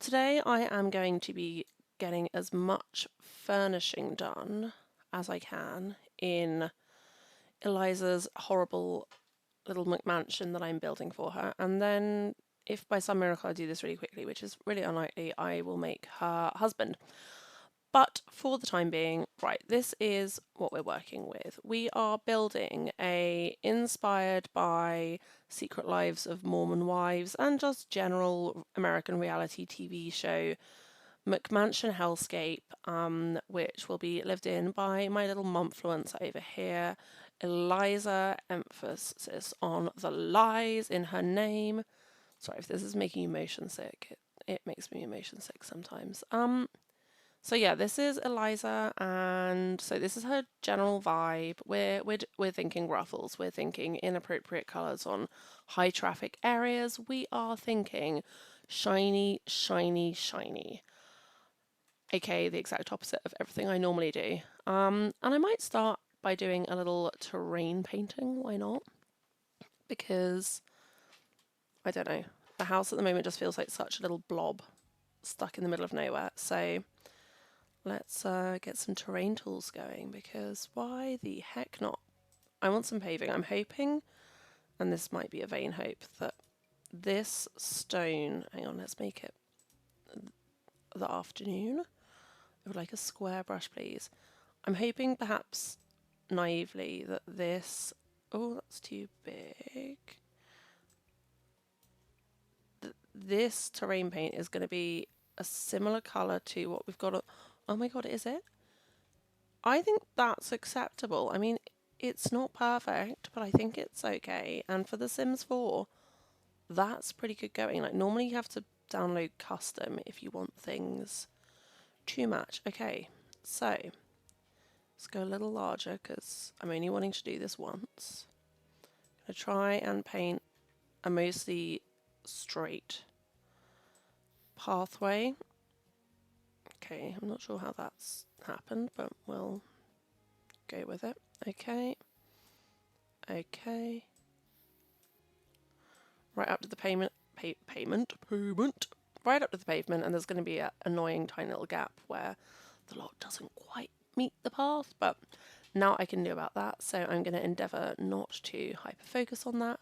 today I am going to be getting as much furnishing done as I can in Eliesah's horrible little McMansion that I'm building for her, and then if by some miracle I do this really quickly, which is really unlikely, I will make her husband. But for the time being, right, this is what we're working with. We are building a inspired by Secret Lives of Mormon Wives and just general American reality TV show McMansion hellscape, which will be lived in by my little momfluencer over here. Eliesah, emphasis on the lies in her name. Sorry if this is making you motion sick. It makes me motion sick sometimes. So yeah, this is Eliesah, and so this is her general vibe. We're thinking ruffles. We're thinking inappropriate colours on high traffic areas. We are thinking shiny, shiny, shiny. AKA the exact opposite of everything I normally do. And I might start by doing a little terrain painting. Why not? Because I don't know. The house at the moment just feels like such a little blob stuck in the middle of nowhere. So let's get some terrain tools going, because why the heck not? I want some paving. I'm hoping, and this might be a vain hope, that this stone, hang on, let's make it the afternoon. I would like a square brush, please. I'm hoping perhaps naively that this, oh, that's too big. This terrain paint is going to be a similar colour to what we've got. Oh my god, is it? I think that's acceptable. I mean, it's not perfect, but I think it's okay. And for The Sims 4, that's pretty good going. Like, normally you have to download custom if you want things to match. Okay, so let's go a little larger because I'm only wanting to do this once. I'm going to try and paint a mostly straight pathway. Okay, I'm not sure how that's happened, but we'll go with it. Okay. Okay. Right up to the pavement. Right up to the pavement, and there's going to be an annoying tiny little gap where the lot doesn't quite meet the path, but now I can do about that, so I'm going to endeavour not to hyper-focus on that.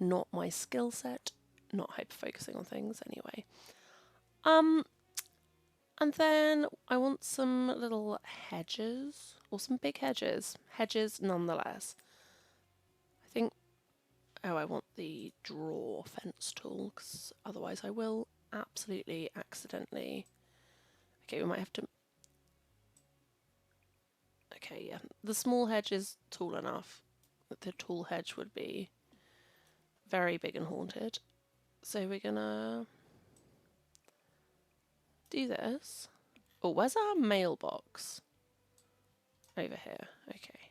Not my skill set. Not hyper-focusing on things anyway. And then I want some little hedges, or some big hedges. Hedges nonetheless. I think, oh, I want the draw fence tool, because otherwise I will absolutely accidentally. Okay, we might have to. Okay, yeah, the small hedge is tall enough. The tall hedge would be very big and haunted. So we're gonna do this. Oh, where's our mailbox? Over here. Okay.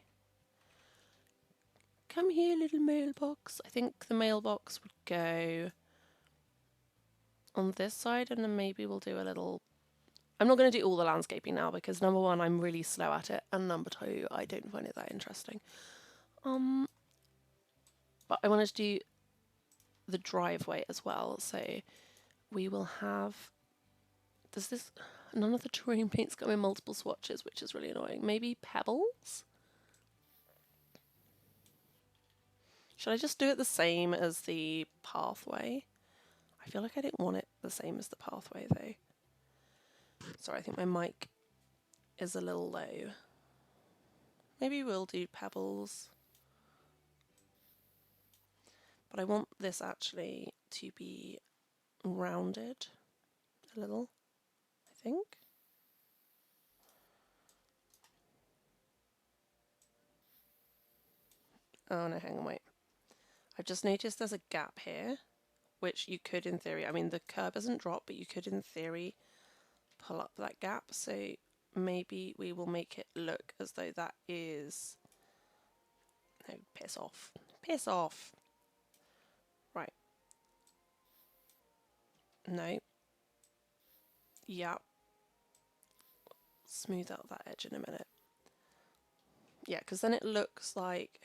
Come here, little mailbox. I think the mailbox would go on this side, and then maybe we'll do a little. I'm not going to do all the landscaping now because number one, I'm really slow at it, and number two, I don't find it that interesting. But I wanted to do the driveway as well, so we will have. Does this? None of the terrain paints come in multiple swatches, which is really annoying. Maybe pebbles? Should I just do it the same as the pathway? I feel like I don't want it the same as the pathway though. Sorry, I think my mic is a little low. Maybe we'll do pebbles. But I want this actually to be rounded a little, I think. Oh no, hang on, wait. I've just noticed there's a gap here, which you could in theory, I mean the curb isn't dropped, but you could in theory pull up that gap, so maybe we will make it look as though that is. No, piss off. Piss off. Right. No. Yeah. Smooth out that edge in a minute. Yeah, because then it looks like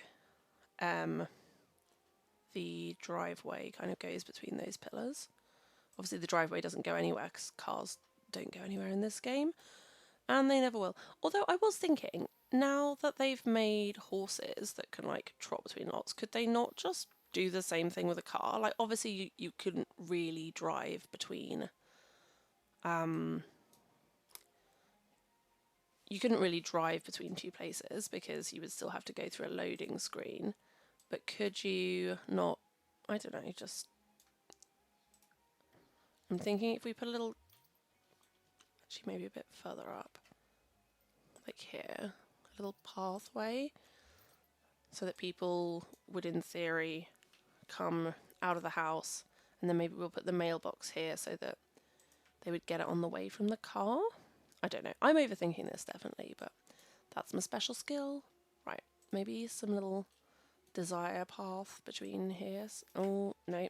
the driveway kind of goes between those pillars. Obviously the driveway doesn't go anywhere because cars don't go anywhere in this game, and they never will. Although I was thinking, now that they've made horses that can like trot between lots, could they not just do the same thing with a car? Like obviously you couldn't really drive between you couldn't really drive between two places because you would still have to go through a loading screen. But could you not, I don't know, just, I'm thinking if we put a little, actually maybe a bit further up, like here, a little pathway, so that people would in theory come out of the house, and then maybe we'll put the mailbox here so that they would get it on the way from the car. I don't know. I'm overthinking this definitely, but that's my special skill. Right, maybe some little desire path between here. Oh, no.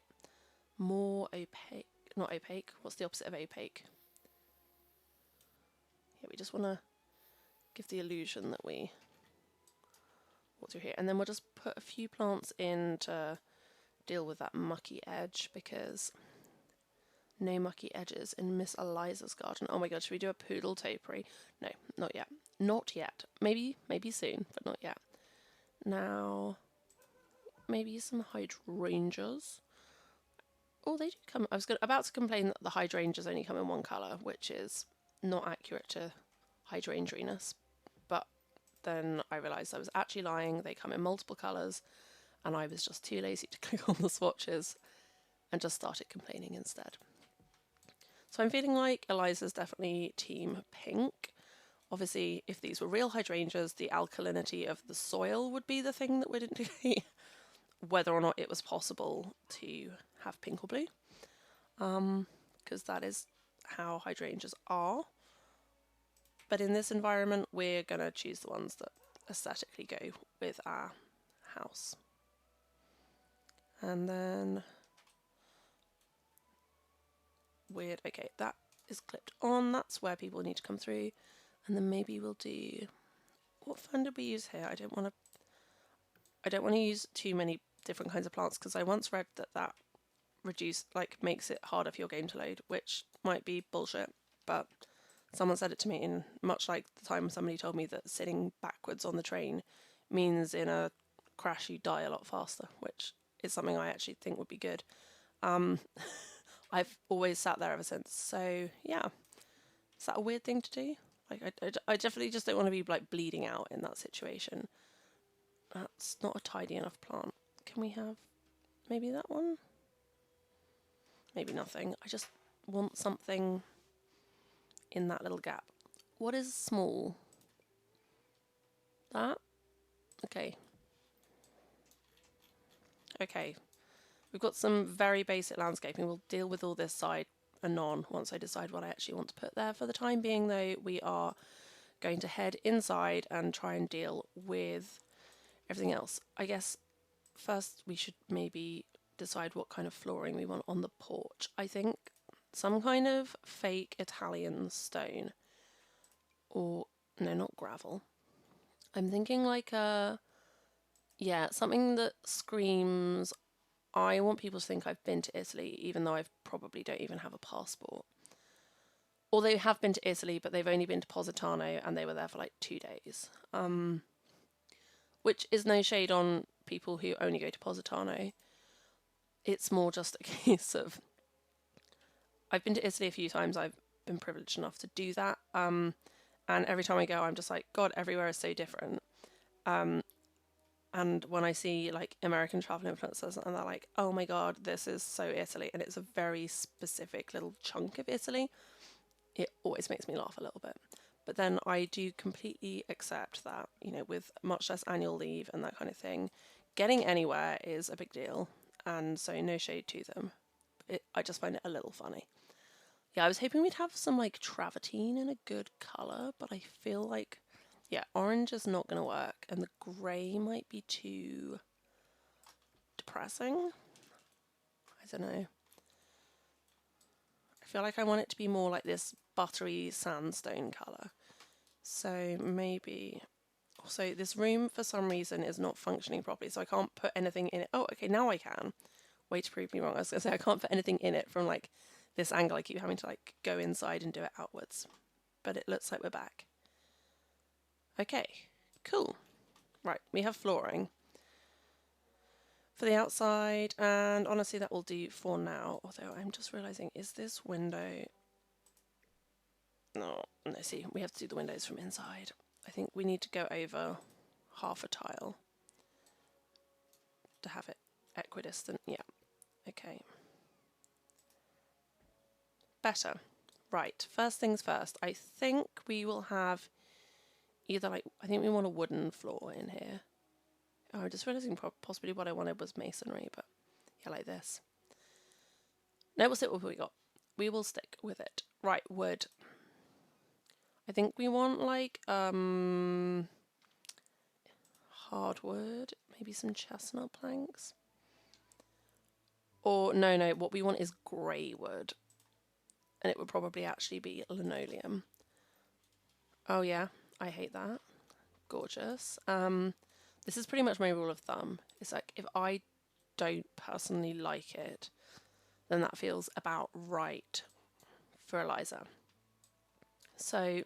More opaque. Not opaque. What's the opposite of opaque? Yeah, we just want to give the illusion that we walk through here. And then we'll just put a few plants in to deal with that mucky edge, because no mucky edges in Miss Eliesah's garden. Oh my god, should we do a poodle topiary? No, not yet. Not yet. Maybe soon, but not yet. Now, maybe some hydrangeas. Oh, they do come. I was about to complain that the hydrangeas only come in one colour, which is not accurate to hydrangeaness. But then I realised I was actually lying. They come in multiple colours, and I was just too lazy to click on the swatches and just started complaining instead. So I'm feeling like Eliesah's definitely team pink. Obviously, if these were real hydrangeas, the alkalinity of the soil would be the thing that would indicate whether or not it was possible to have pink or blue, because that is how hydrangeas are. But in this environment, we're going to choose the ones that aesthetically go with our house. And then weird, okay, that is clipped on, that's where people need to come through. And then maybe we'll do, what fern did we use here? I don't want to use too many different kinds of plants, because I once read that makes it harder for your game to load, which might be bullshit, but someone said it to me, in much like the time somebody told me that sitting backwards on the train means in a crash you die a lot faster, which is something I actually think would be good. I've always sat there ever since, so yeah. Is that a weird thing to do? Like, I definitely just don't want to be like bleeding out in that situation. That's not a tidy enough plant. Can we have maybe that one? Maybe nothing. I just want something in that little gap. What is small? That? Okay. Okay. We've got some very basic landscaping. We'll deal with all this side anon once I decide what I actually want to put there. For the time being, though, we are going to head inside and try and deal with everything else. I guess first we should maybe decide what kind of flooring we want on the porch. I think some kind of fake Italian stone, or no, not gravel. I'm thinking like something that screams, I want people to think I've been to Italy, even though I probably don't even have a passport. Or they have been to Italy, but they've only been to Positano and they were there for like 2 days. Which is no shade on people who only go to Positano. It's more just a case of, I've been to Italy a few times, I've been privileged enough to do that. And every time I go, I'm just like, God, everywhere is so different. And when I see like American travel influencers and they're like, oh my God, this is so Italy, and it's a very specific little chunk of Italy, it always makes me laugh a little bit. But then I do completely accept that, you know, with much less annual leave and that kind of thing, getting anywhere is a big deal. And so no shade to them. I just find it a little funny. Yeah, I was hoping we'd have some like travertine in a good colour, but I feel like, yeah, orange is not going to work, and the grey might be too depressing. I don't know. I feel like I want it to be more like this buttery sandstone colour. So maybe... Also, this room, for some reason, is not functioning properly, so I can't put anything in it. Oh, okay, now I can. Way to prove me wrong. I was going to say I can't put anything in it from, like, this angle. I keep having to like go inside and do it outwards. But it looks like we're back. Okay, cool. Right, we have flooring for the outside, and honestly that will do for now. Although I'm just realising, is this window... No, see, we have to do the windows from inside. I think we need to go over half a tile to have it equidistant. Yeah, okay. Better. Right, first things first. I think we will have either like, I think we want a wooden floor in here. Oh, I'm just realising possibly what I wanted was masonry, but yeah, like this. No, we'll stick with what we got. We will stick with it. Right, wood. I think we want like hardwood, maybe some chestnut planks. Or no, what we want is grey wood. And it would probably actually be linoleum. Oh yeah, I hate that. Gorgeous. This is pretty much my rule of thumb. It's like, if I don't personally like it, then that feels about right for Eliesah. So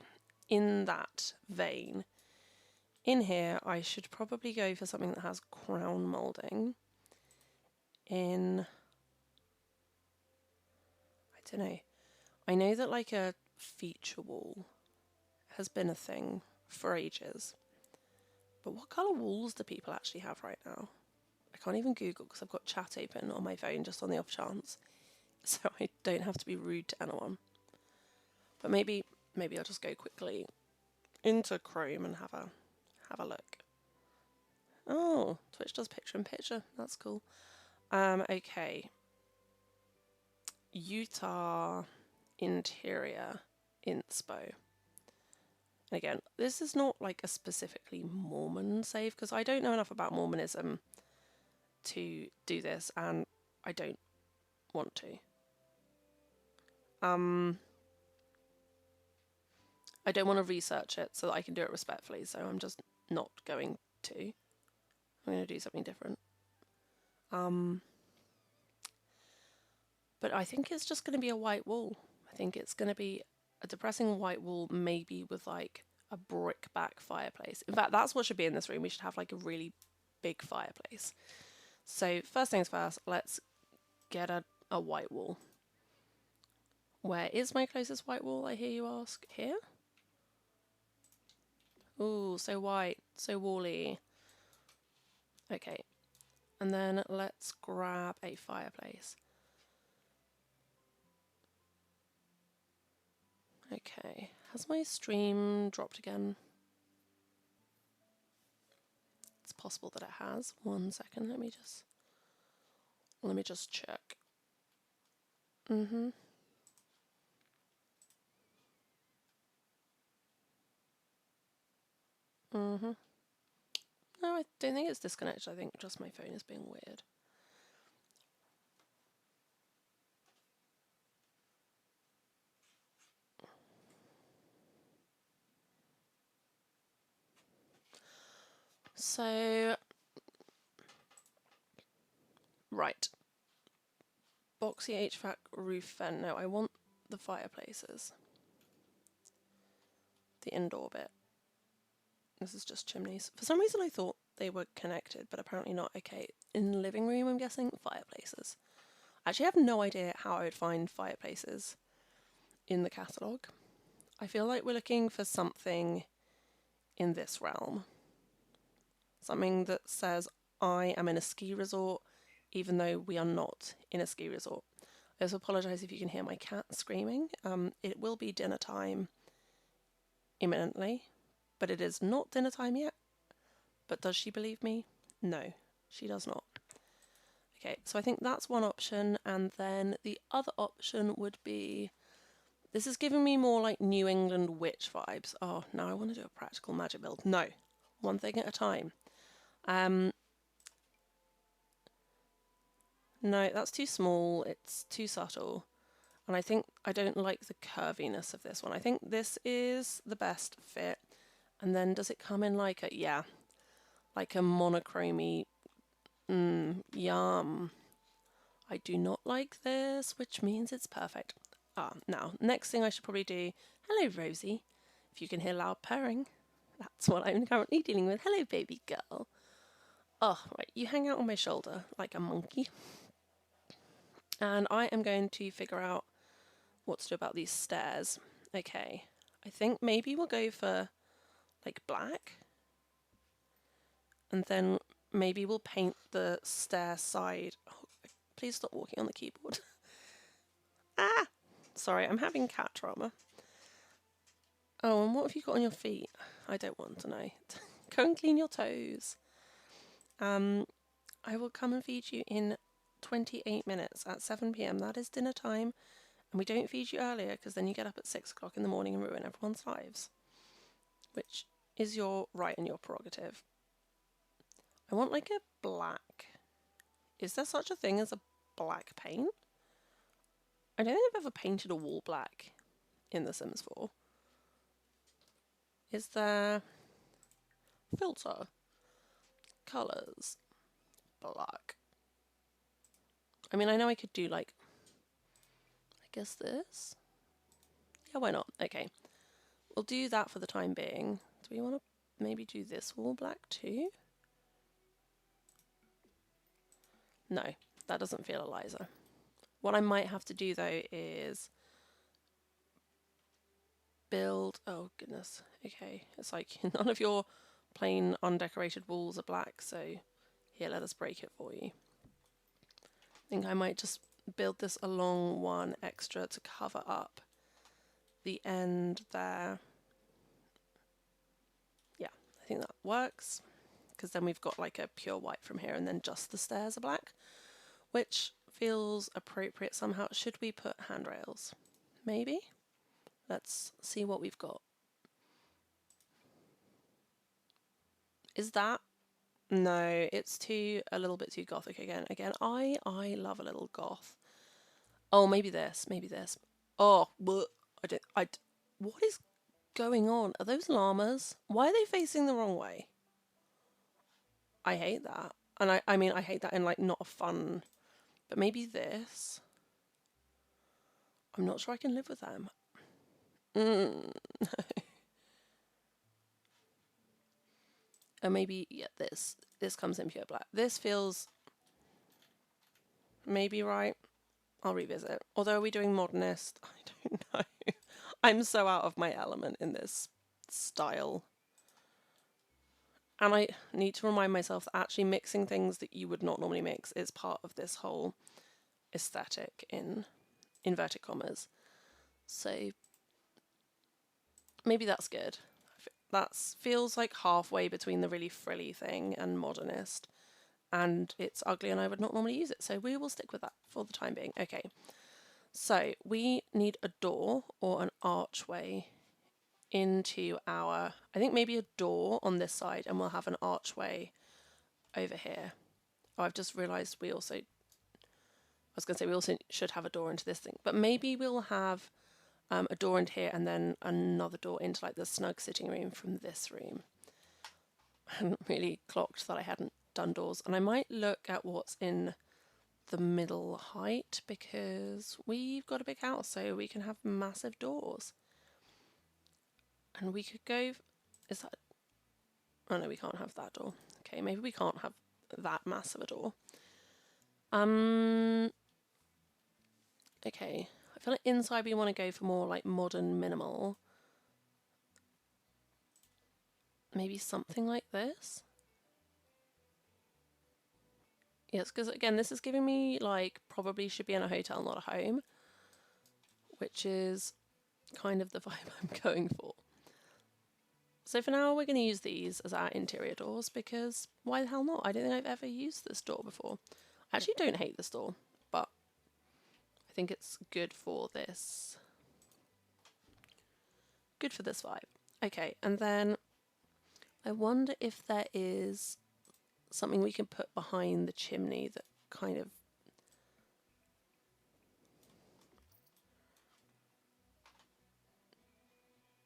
in that vein, in here I should probably go for something that has crown moulding in, I don't know. I know that like a feature wall has been a thing for ages. But what colour walls do people actually have right now? I can't even Google because I've got chat open on my phone just on the off chance. So I don't have to be rude to anyone. But maybe I'll just go quickly into Chrome and have a look. Oh, Twitch does picture in picture. That's cool. Okay. Utah interior inspo. And again, this is not like a specifically Mormon save because I don't know enough about Mormonism to do this, and I don't want to. I don't want to research it so that I can do it respectfully, so I'm just not going to. I'm going to do something different. But I think it's just going to be a white wall. I think it's going to be a depressing white wall, maybe with like a brick back fireplace. In fact, that's what should be in this room. We should have like a really big fireplace. So first things first, let's get a white wall. Where is my closest white wall, I hear you ask? Here? Ooh, so white, so wally. Okay, and then let's grab a fireplace. Okay, has my stream dropped again? It's possible that it has. 1 second, let me just check. No, I don't think it's disconnected. I think just my phone is being weird. So, right. Boxy HVAC roof vent. No, I want the fireplaces. The indoor bit. This is just chimneys. For some reason I thought they were connected, but apparently not. Okay, in the living room I'm guessing fireplaces. Actually, I have no idea how I would find fireplaces in the catalogue. I feel like we're looking for something in this realm. Something that says, I am in a ski resort, even though we are not in a ski resort. I also apologise if you can hear my cat screaming. It will be dinner time imminently, but it is not dinner time yet. But does she believe me? No, she does not. Okay, so I think that's one option, and then the other option would be... This is giving me more like New England witch vibes. Oh, now I want to do a practical magic build. No, one thing at a time. No, that's too small. It's too subtle. And I think I don't like the curviness of this one. I think this is the best fit. And then does it come in like a, yeah, like a monochromy, yum. I do not like this, which means it's perfect. Now, next thing I should probably do, hello Rosie, if you can hear loud purring, that's what I'm currently dealing with. Hello baby girl. Oh, right, you hang out on my shoulder like a monkey. And I am going to figure out what to do about these stairs. Okay, I think maybe we'll go for like black. And then maybe we'll paint the stair side. Oh, please stop walking on the keyboard. Ah! Sorry, I'm having cat trauma. Oh, and what have you got on your feet? I don't want to know. Go and clean your toes. I will come and feed you in 28 minutes at 7 p.m. That is dinner time. And we don't feed you earlier because then you get up at 6 o'clock in the morning and ruin everyone's lives. Which is your right and your prerogative. I want like a black. Is there such a thing as a black paint? I don't think I've ever painted a wall black in The Sims 4. Is there filter, colours, black? I mean, I know I could do like, I guess this? Yeah, why not? Okay, we'll do that for the time being. Do we want to maybe do this wall black too? No, that doesn't feel Eliesah. What I might have to do though is build, oh goodness, okay, it's like none of your plain undecorated walls are black, so here, let us break it for you. I think I might just build this along one extra to cover up the end there. Yeah, I think that works, because then we've got like a pure white from here and then just the stairs are black, which feels appropriate somehow. Should we put handrails? Maybe? Let's see what we've got. Is that? No, it's a little bit too gothic again. I love a little goth. Oh, maybe this, maybe this. Oh, what is going on? Are those llamas? Why are they facing the wrong way? I hate that. And I mean, I hate that in like not a fun, but maybe this. I'm not sure I can live with them. Or maybe, yeah, this comes in pure black. This feels maybe right. I'll revisit. Although, are we doing modernist? I don't know. I'm so out of my element in this style. And I need to remind myself that actually mixing things that you would not normally mix is part of this whole aesthetic in inverted commas. So maybe that's good. That feels like halfway between the really frilly thing and modernist. And it's ugly and I would not normally use it. So we will stick with that for the time being. Okay. So we need a door or an archway into our, I think maybe a door on this side, and we'll have an archway over here. Oh, I've just realised we also should have a door into this thing, but maybe we'll have a door into here and then another door into like the snug sitting room from this room. I hadn't really clocked that I hadn't done doors, and I might look at what's in the middle height because we've got a big house, so we can have massive doors. And we could go, is that, oh no, we can't have that door. Okay, maybe we can't have that massive a door. Okay, I feel like inside we want to go for more like modern minimal. Maybe something like this. Yes, because again, this is giving me like probably should be in a hotel, not a home, which is kind of the vibe I'm going for. So for now, we're going to use these as our interior doors because why the hell not? I don't think I've ever used this door before. I actually don't hate this door, but I think it's good for this. Good for this vibe. Okay, and then I wonder if there is something we can put behind the chimney that kind of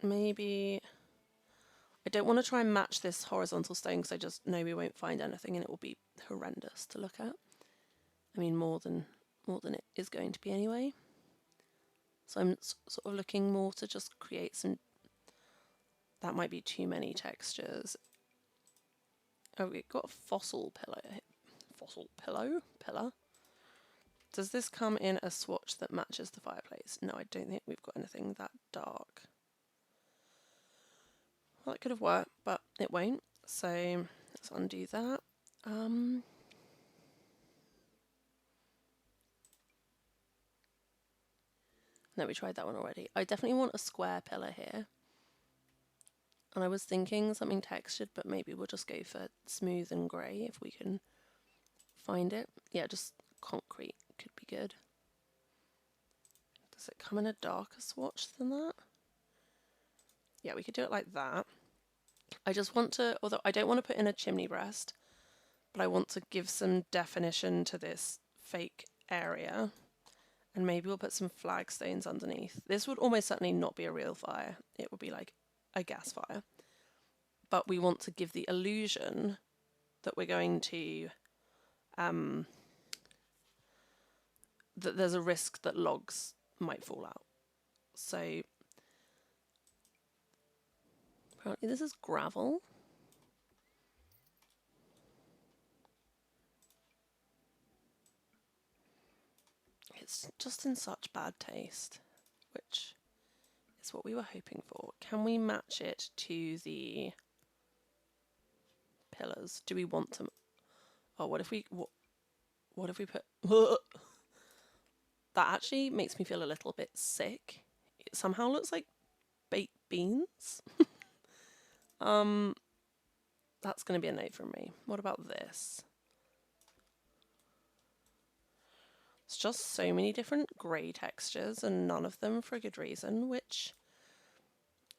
maybe. I don't want to try and match this horizontal stone because I just know we won't find anything and it will be horrendous to look at. I mean, more than more than it is going to be anyway. So I'm sort of looking more to just create some, that might be too many textures. Oh, we've got a fossil pillar. Does this come in a swatch that matches the fireplace? No, I don't think we've got anything that dark. Well, that could have worked, but it won't. So let's undo that. No, we tried that one already. I definitely want a square pillar here. And I was thinking something textured, but maybe we'll just go for smooth and grey if we can find it. Yeah, just concrete could be good. Does it come in a darker swatch than that? Yeah, we could do it like that. I just want to, although I don't want to put in a chimney breast, but I want to give some definition to this fake area. And maybe we'll put some flagstones underneath. This would almost certainly not be a real fire. It would be like a gas fire. But we want to give the illusion that we're going to, that there's a risk that logs might fall out. So apparently this is gravel. It's just in such bad taste, which is what we were hoping for. Can we match it to the pillars? Do we want to? Oh, what if we put? That actually makes me feel a little bit sick. It somehow looks like baked beans. That's going to be a no from me. What about this? It's just so many different grey textures and none of them for a good reason, which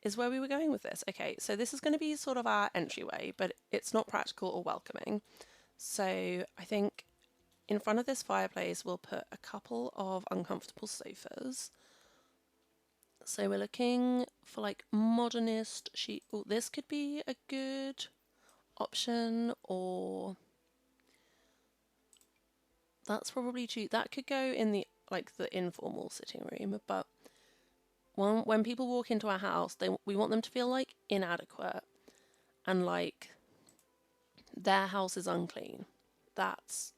is where we were going with this. Okay, so this is going to be sort of our entryway, but it's not practical or welcoming. So I think in front of this fireplace we'll put a couple of uncomfortable sofas. So we're looking for like modernist sheet. Oh, this could be a good option, or that's probably too, that could go in the like the informal sitting room, but when people walk into our house, we want them to feel like inadequate and like their house is unclean. That's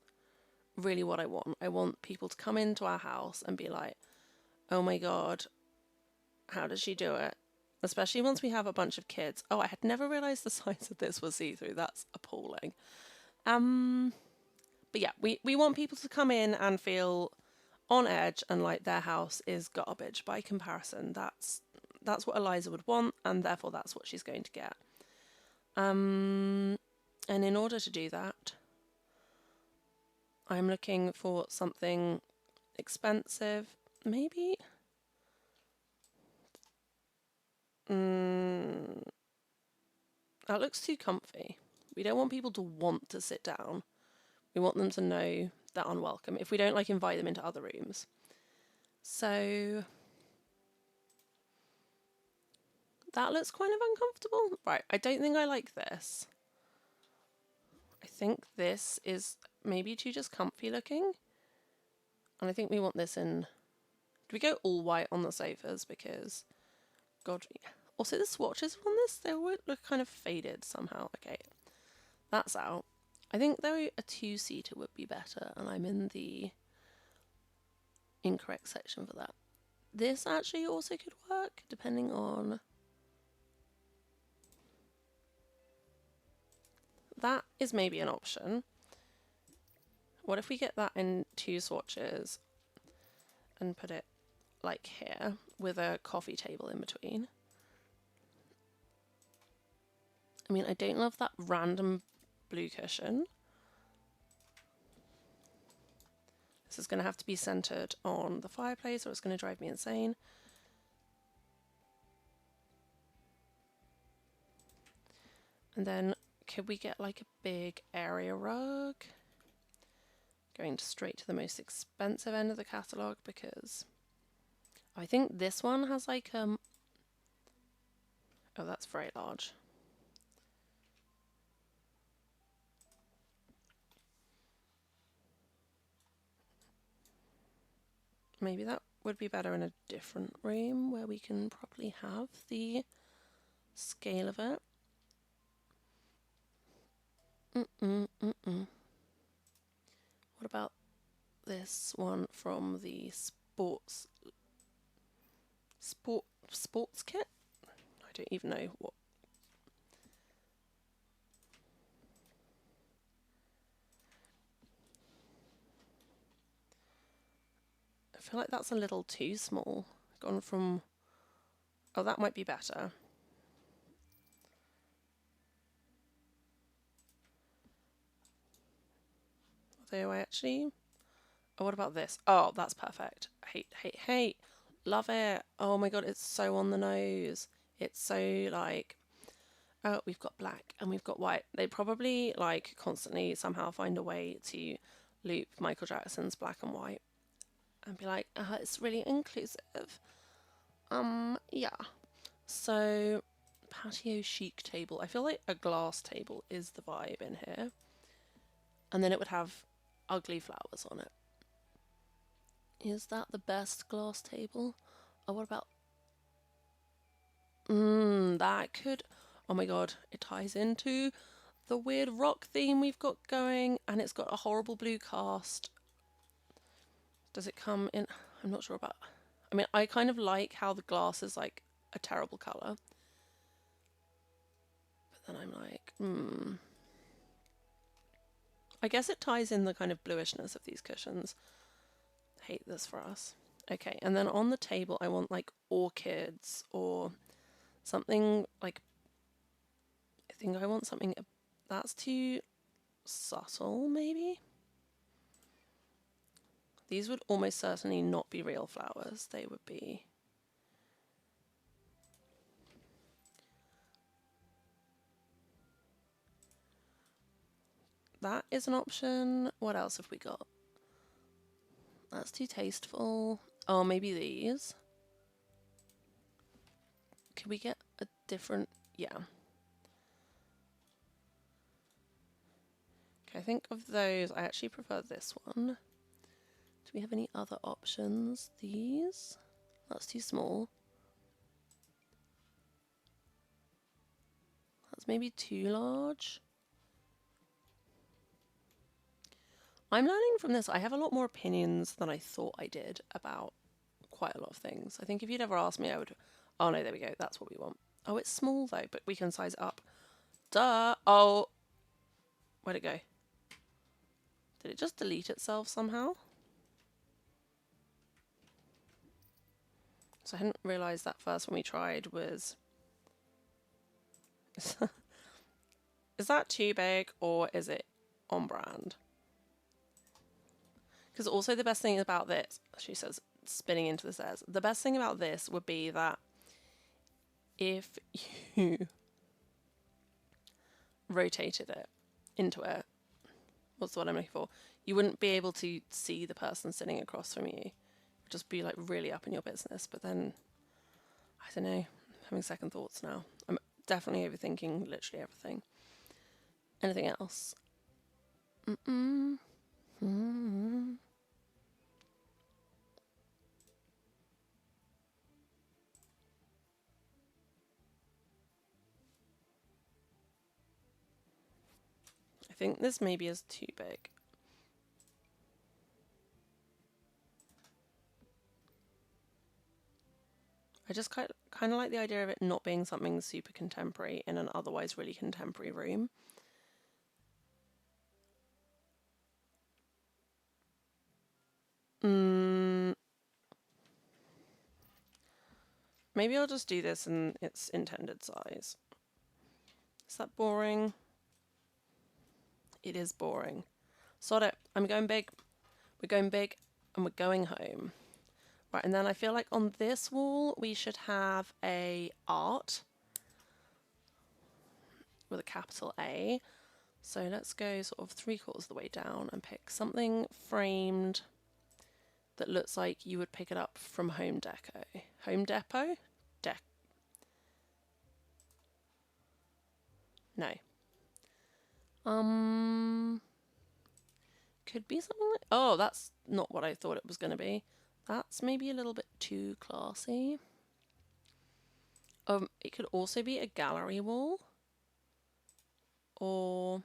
really what I want. I want people to come into our house and be like, oh my God, how does she do it? Especially once we have a bunch of kids. Oh, I had never realised the size of this was see-through. That's appalling. But yeah, we want people to come in and feel on edge and like their house is garbage by comparison. That's what Eliesah would want, and therefore that's what she's going to get. And in order to do that, I'm looking for something expensive, maybe. That looks too comfy. We don't want people to want to sit down. We want them to know they're unwelcome if we don't like invite them into other rooms. So that looks kind of uncomfortable. Right, I don't think I like this. I think this is maybe too just comfy looking. And I think we want this in... Do we go all white on the sofas? Because, God... Also, the swatches on this, they would look kind of faded somehow. Okay, that's out. I think, though, a two-seater would be better, and I'm in the incorrect section for that. This actually also could work, depending on... That is maybe an option. What if we get that in two swatches and put it like here with a coffee table in between? I mean, I don't love that random blue cushion. This is going to have to be centered on the fireplace or it's going to drive me insane. And then could we get like a big area rug? Going straight to the most expensive end of the catalogue because I think this one has like oh, that's very large. maybe that would be better in a different room where we can probably have the scale of it. What about this one from the sports kit? I don't even know what. I feel like that's a little too small. Gone from, oh, that might be better. Although I actually, oh, what about this? Oh, that's perfect. Hate. Love it. Oh my God, it's so on the nose. It's so like, oh, we've got black and we've got white. They probably like constantly somehow find a way to loop Michael Jackson's black and white and be like, it's really inclusive. Yeah. So, patio chic table. I feel like a glass table is the vibe in here. And then it would have ugly flowers on it. Is that the best glass table? Oh, what about... that could... Oh my God, it ties into the weird rock theme we've got going, and it's got a horrible blue cast. Does it come in... I'm not sure about... I mean, I kind of like how the glass is like a terrible colour. But then I'm like, I guess it ties in the kind of bluishness of these cushions. Hate this for us. Okay, and then on the table I want like orchids or something like... I think I want something that's too subtle, maybe? These would almost certainly not be real flowers. They would be... That is an option. What else have we got? That's too tasteful. Oh, maybe these. Could we get a different... Yeah. Okay, I think of those, I actually prefer this one. Do we have any other options? These? That's too small. That's maybe too large. I'm learning from this. I have a lot more opinions than I thought I did about quite a lot of things. I think if you'd ever asked me, I would... Oh no, there we go. That's what we want. Oh, it's small though, but we can size it up. Duh! Oh! Where'd it go? Did it just delete itself somehow? So I hadn't realised that first when we tried was... Is that too big or is it on brand? Because also the best thing about this, she says, spinning into the stairs, the best thing about this would be that if you rotated it into it, what's the word I'm looking for? You wouldn't be able to see the person sitting across from you. It would just be like really up in your business. But then, I don't know, I'm having second thoughts now. I'm definitely overthinking literally everything. Anything else? I think this maybe is too big. I just kind of like the idea of it not being something super contemporary in an otherwise really contemporary room. Maybe I'll just do this in its intended size. Is that boring? It is boring. Sod it. I'm going big. We're going big and we're going home. Right, and then I feel like on this wall we should have a art with a capital A. So let's go sort of 3/4 of the way down and pick something framed that looks like you would pick it up from Home Deco. Home Depot? No. Could be something like... Oh, that's not what I thought it was going to be. That's maybe a little bit too classy. It could also be a gallery wall. Or,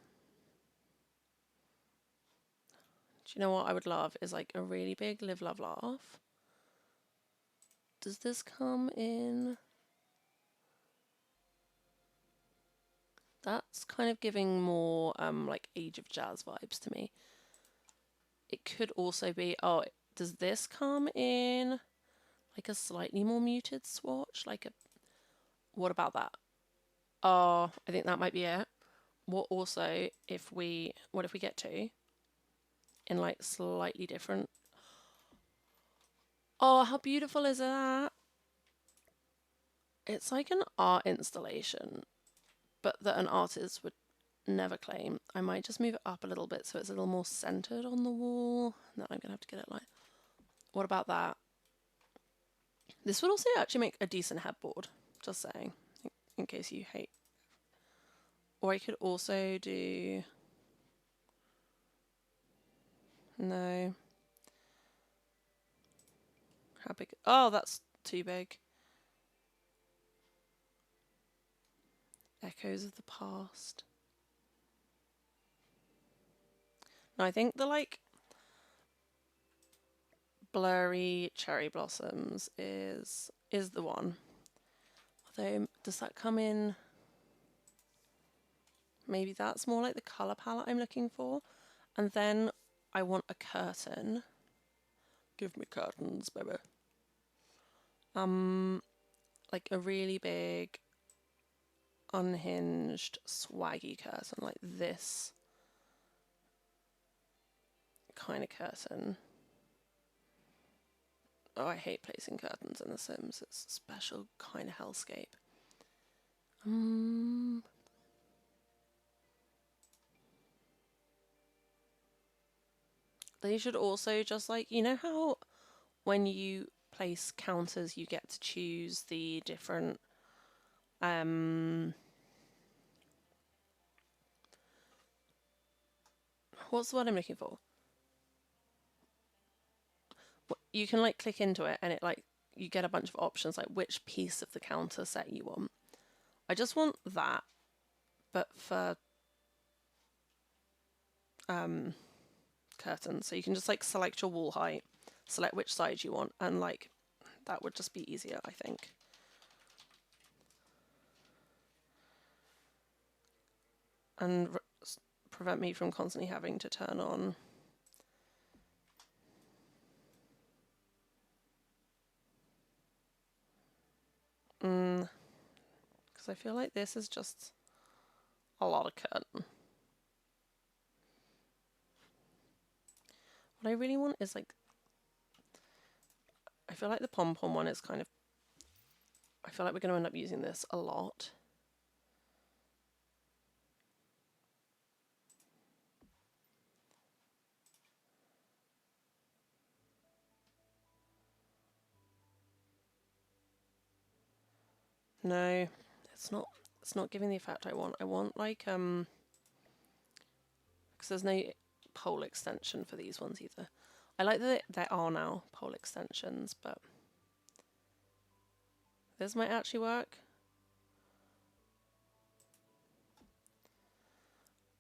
do you know what I would love is like a really big live, love, laugh. Does this come in? That's kind of giving more like Age of Jazz vibes to me. It could also be, oh, does this come in like a slightly more muted swatch? Like a, what about that? Oh, I think that might be it. What also, what if we get two in like slightly different? Oh, how beautiful is that? It's like an art installation, but that an artist would never claim. I might just move it up a little bit so it's a little more centered on the wall. No, I'm gonna have to get it like, what about that? This would also actually make a decent headboard, just saying, in case you hate. Or I could also do, no. How big? Oh, that's too big. Echoes of the past. No, I think the like blurry cherry blossoms is the one. Although, does that come in? Maybe that's more like the colour palette I'm looking for. And then I want a curtain. Give me curtains, baby. Like a really big, unhinged, swaggy curtain, like this kind of curtain. Oh, I hate placing curtains in The Sims. It's a special kind of hellscape. They should also just like, you know how when you place counters you get to choose the different what's the word I'm looking for? You can like click into it and it like you get a bunch of options like which piece of the counter set you want. I just want that, but for curtains. So you can just like select your wall height, select which side you want, and like that would just be easier, I think. And prevent me from constantly having to turn on because I feel like this is just a lot of curtain. What I really want is like, I feel like the pom-pom one is kind of, I feel like we're going to end up using this a lot. No, it's not giving the effect I want. I want like, because there's no pole extension for these ones either. I like that there are now pole extensions, but this might actually work.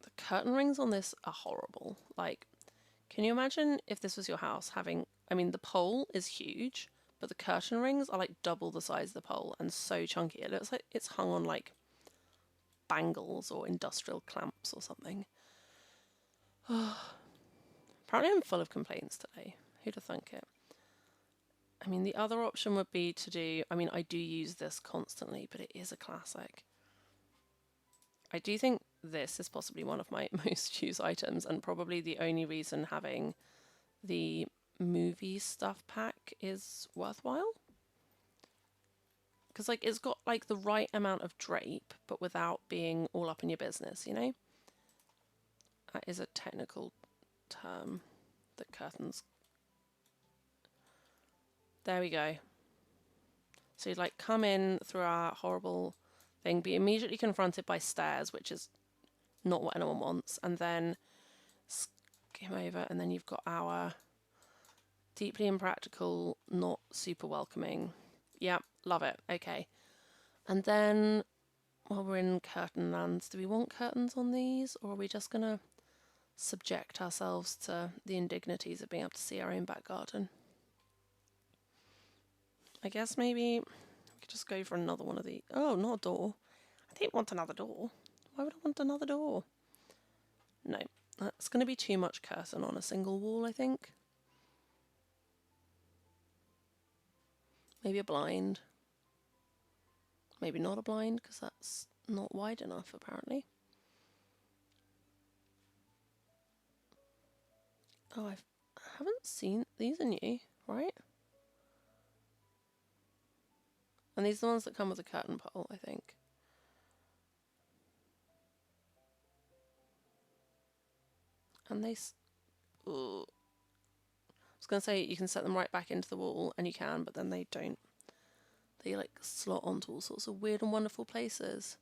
The curtain rings on this are horrible. Like, can you imagine if this was your house having, I mean, the pole is huge, but the curtain rings are like double the size of the pole and so chunky. It looks like it's hung on like bangles or industrial clamps or something. Apparently I'm full of complaints today. Who'd have thunk it? I mean, the other option would be to do, I mean, I do use this constantly, but it is a classic. I do think this is possibly one of my most used items and probably the only reason having the movie stuff pack is worthwhile. Because like it's got like the right amount of drape, but without being all up in your business, you know? That is a technical term. The curtains. There we go. So you'd like come in through our horrible thing, be immediately confronted by stairs, which is not what anyone wants, and then skim over, and then you've got our Deeply impractical, not super welcoming. Yeah, love it. Okay. And then, while we're in curtain lands, do we want curtains on these, or are we just going to subject ourselves to the indignities of being able to see our own back garden? I guess maybe we could just go for another one of these. Oh, not a door. I don't want another door. Why would I want another door? No, that's going to be too much curtain on a single wall, I think. Maybe a blind. Maybe not a blind, because that's not wide enough, apparently. Oh, I haven't seen... These are new, right? And these are the ones that come with a curtain pole, I think. And they... Ooh. I was going to say you can set them right back into the wall, and you can, but then they don't. They, like, slot onto all sorts of weird and wonderful places.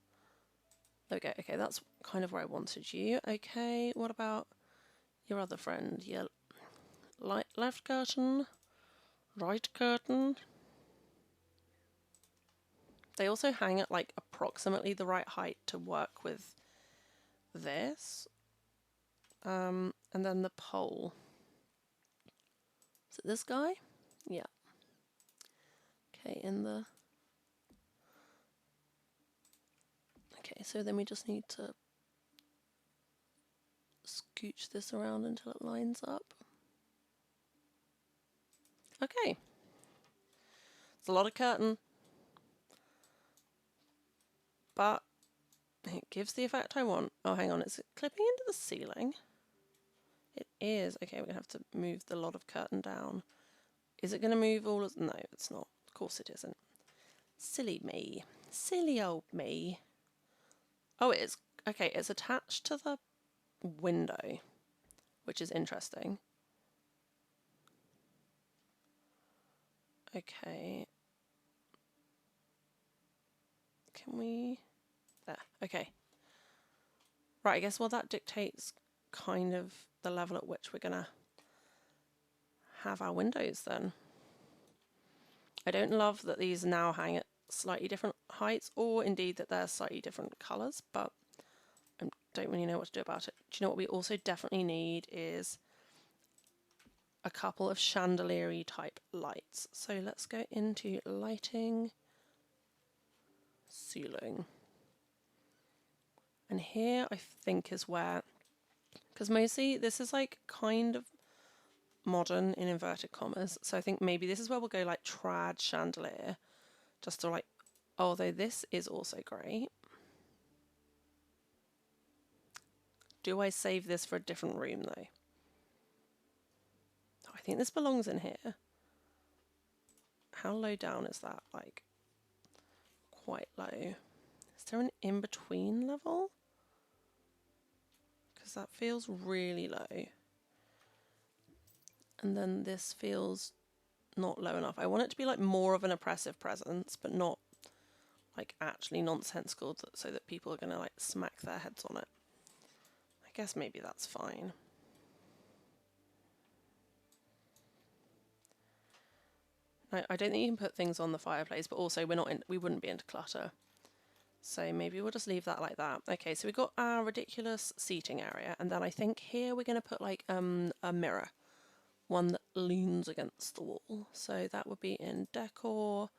Okay, okay, that's kind of where I wanted you. Okay, what about your other friend? Yeah, left curtain, right curtain. They also hang at, like, approximately the right height to work with this. And then the pole. Is it this guy? Yeah. Okay, in the... Okay, so then we just need to scooch this around until it lines up. Okay. It's a lot of curtain. But it gives the effect I want. Oh, hang on, is it clipping into the ceiling? It is. Okay, we're going to have to move the lot of curtain down. Is it going to move all of... No, it's not. Of course it isn't. Silly me. Silly old me. Oh, it is. Okay, it's attached to the window, which is interesting. Okay. Can we... There. Okay. Right, I guess, well, that dictates kind of the level at which we're going to have our windows then. I don't love that these now hang at slightly different heights, or indeed that they're slightly different colours, but I don't really know what to do about it. Do you know what we also definitely need is a couple of chandelier-y type lights. So let's go into lighting, ceiling. And here I think is where, because mostly this is like kind of modern in inverted commas, so I think maybe this is where we'll go like trad chandelier, just to like, although this is also great. Do I save this for a different room though? Oh, I think this belongs in here. How low down is that? Like, quite low. Is there an in-between level? Because that feels really low. And then this feels not low enough. I want it to be like more of an oppressive presence, but not like actually nonsensical so that people are going to like smack their heads on it. I guess maybe that's fine. I don't think you can put things on the fireplace, but also we wouldn't be into clutter. So maybe we'll just leave that like that. Okay, so we've got our ridiculous seating area, and then I think here we're going to put like a mirror, one that leans against the wall. So that would be in decor,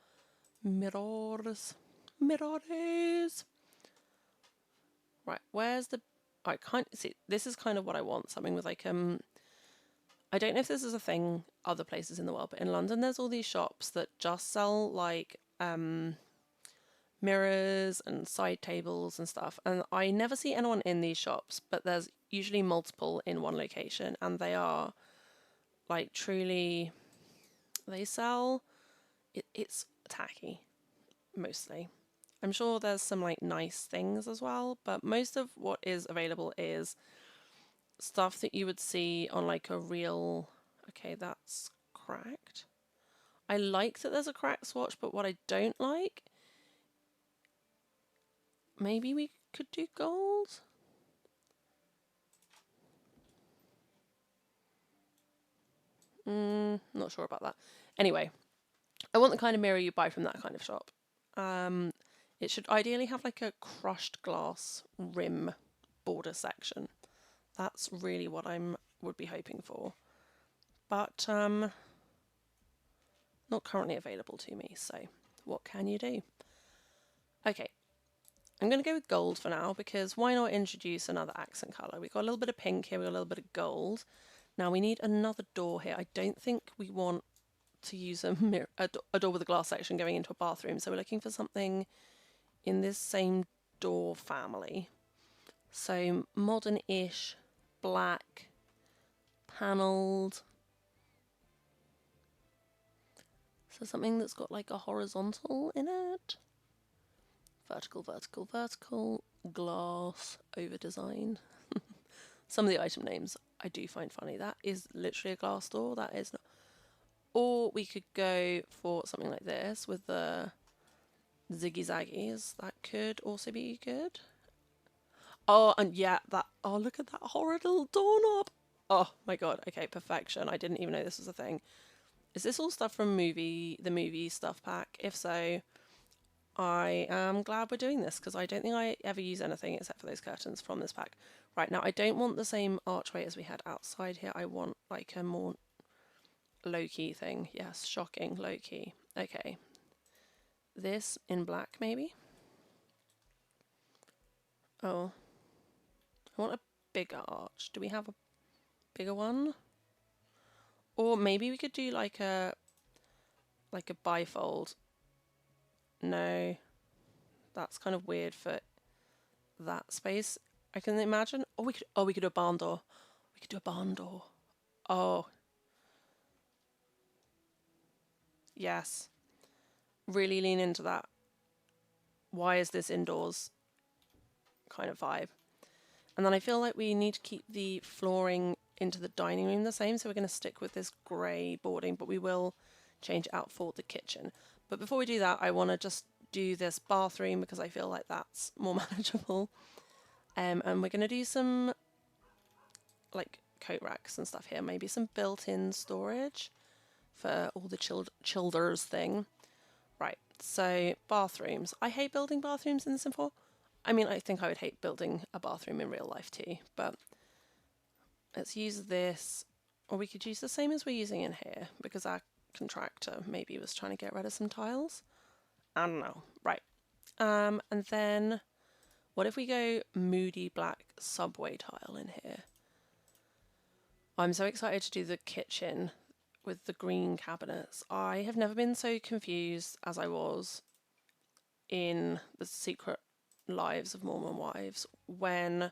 mirrors, mirrors. Right, where's the... I can't see. This is kind of what I want. Something with like I don't know if this is a thing other places in the world, but in London there's all these shops that just sell like mirrors and side tables and stuff. And I never see anyone in these shops, but there's usually multiple in one location, and they are like truly, they sell, it's tacky, mostly. I'm sure there's some like nice things as well, but most of what is available is stuff that you would see on like a real... Okay, that's cracked. I like that there's a cracked swatch, but what I don't like... Maybe we could do gold? Not sure about that. Anyway, I want the kind of mirror you buy from that kind of shop. It should ideally have like a crushed glass rim border section. That's really what would be hoping for. But not currently available to me, so what can you do? Okay, I'm going to go with gold for now, because why not introduce another accent colour? We've got a little bit of pink here, we've got a little bit of gold. Now we need another door here. I don't think we want to use a door with a glass section going into a bathroom, so we're looking for something in this same door family. So modern-ish, black, panelled. So something that's got like a horizontal in it. Vertical, vertical, vertical, glass, over design. Some of the item names I do find funny. That is literally a glass door. That is not. Or we could go for something like this with the ziggy zaggies. That could also be good. Oh, and yeah, that. Oh, look at that horrid little doorknob. Oh my god. Okay, perfection. I didn't even know this was a thing. Is this all stuff from the movie stuff pack? If so, I am glad we're doing this, because I don't think I ever use anything except for those curtains from this pack. Right, now I don't want the same archway as we had outside here. I want like a more low-key thing. Yes, shocking, low-key. Okay. This in black, maybe? Oh. I want a bigger arch. Do we have a bigger one? Or maybe we could do like a bifold. No. That's kind of weird for that space. I can imagine. We could do a barn door. We could do a barn door. Oh. Yes. Really lean into that. Why is this indoors kind of vibe? And then I feel like we need to keep the flooring into the dining room the same, so we're going to stick with this grey boarding, but we will change it out for the kitchen. But before we do that, I want to just do this bathroom, because I feel like that's more manageable. And we're going to do some like coat racks and stuff here, maybe some built-in storage for all the childers thing. Right, so bathrooms. I hate building bathrooms in the Sim4. I mean, I think I would hate building a bathroom in real life too, but let's use this, or we could use the same as we're using in here, because our contractor maybe was trying to get rid of some tiles. I don't know. Right. And then what if we go moody black subway tile in here? I'm so excited to do the kitchen with the green cabinets. I have never been so confused as I was in the Secret Lives of Mormon Wives, when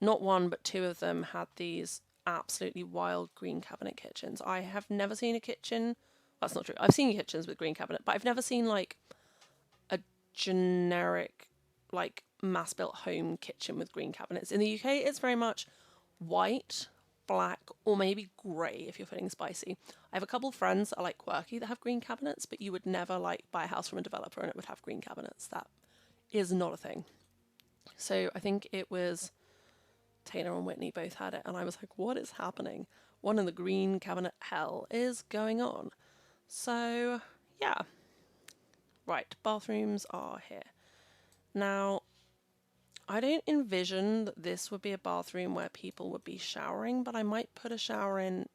not one but two of them had these absolutely wild green cabinet kitchens. I have never seen a kitchen. That's not true. I've seen kitchens with green cabinet, but I've never seen like a generic like mass built home kitchen with green cabinets. In the UK, it's very much white, black, or maybe grey if you're feeling spicy. I have a couple of friends that are like quirky that have green cabinets, but you would never like buy a house from a developer and it would have green cabinets. That is not a thing. So I think it was Taylor and Whitney both had it, and I was like, what is happening? What in the green cabinet hell is going on? So yeah. Right, bathrooms are here. Now, I don't envision that this would be a bathroom where people would be showering, but I might put a shower in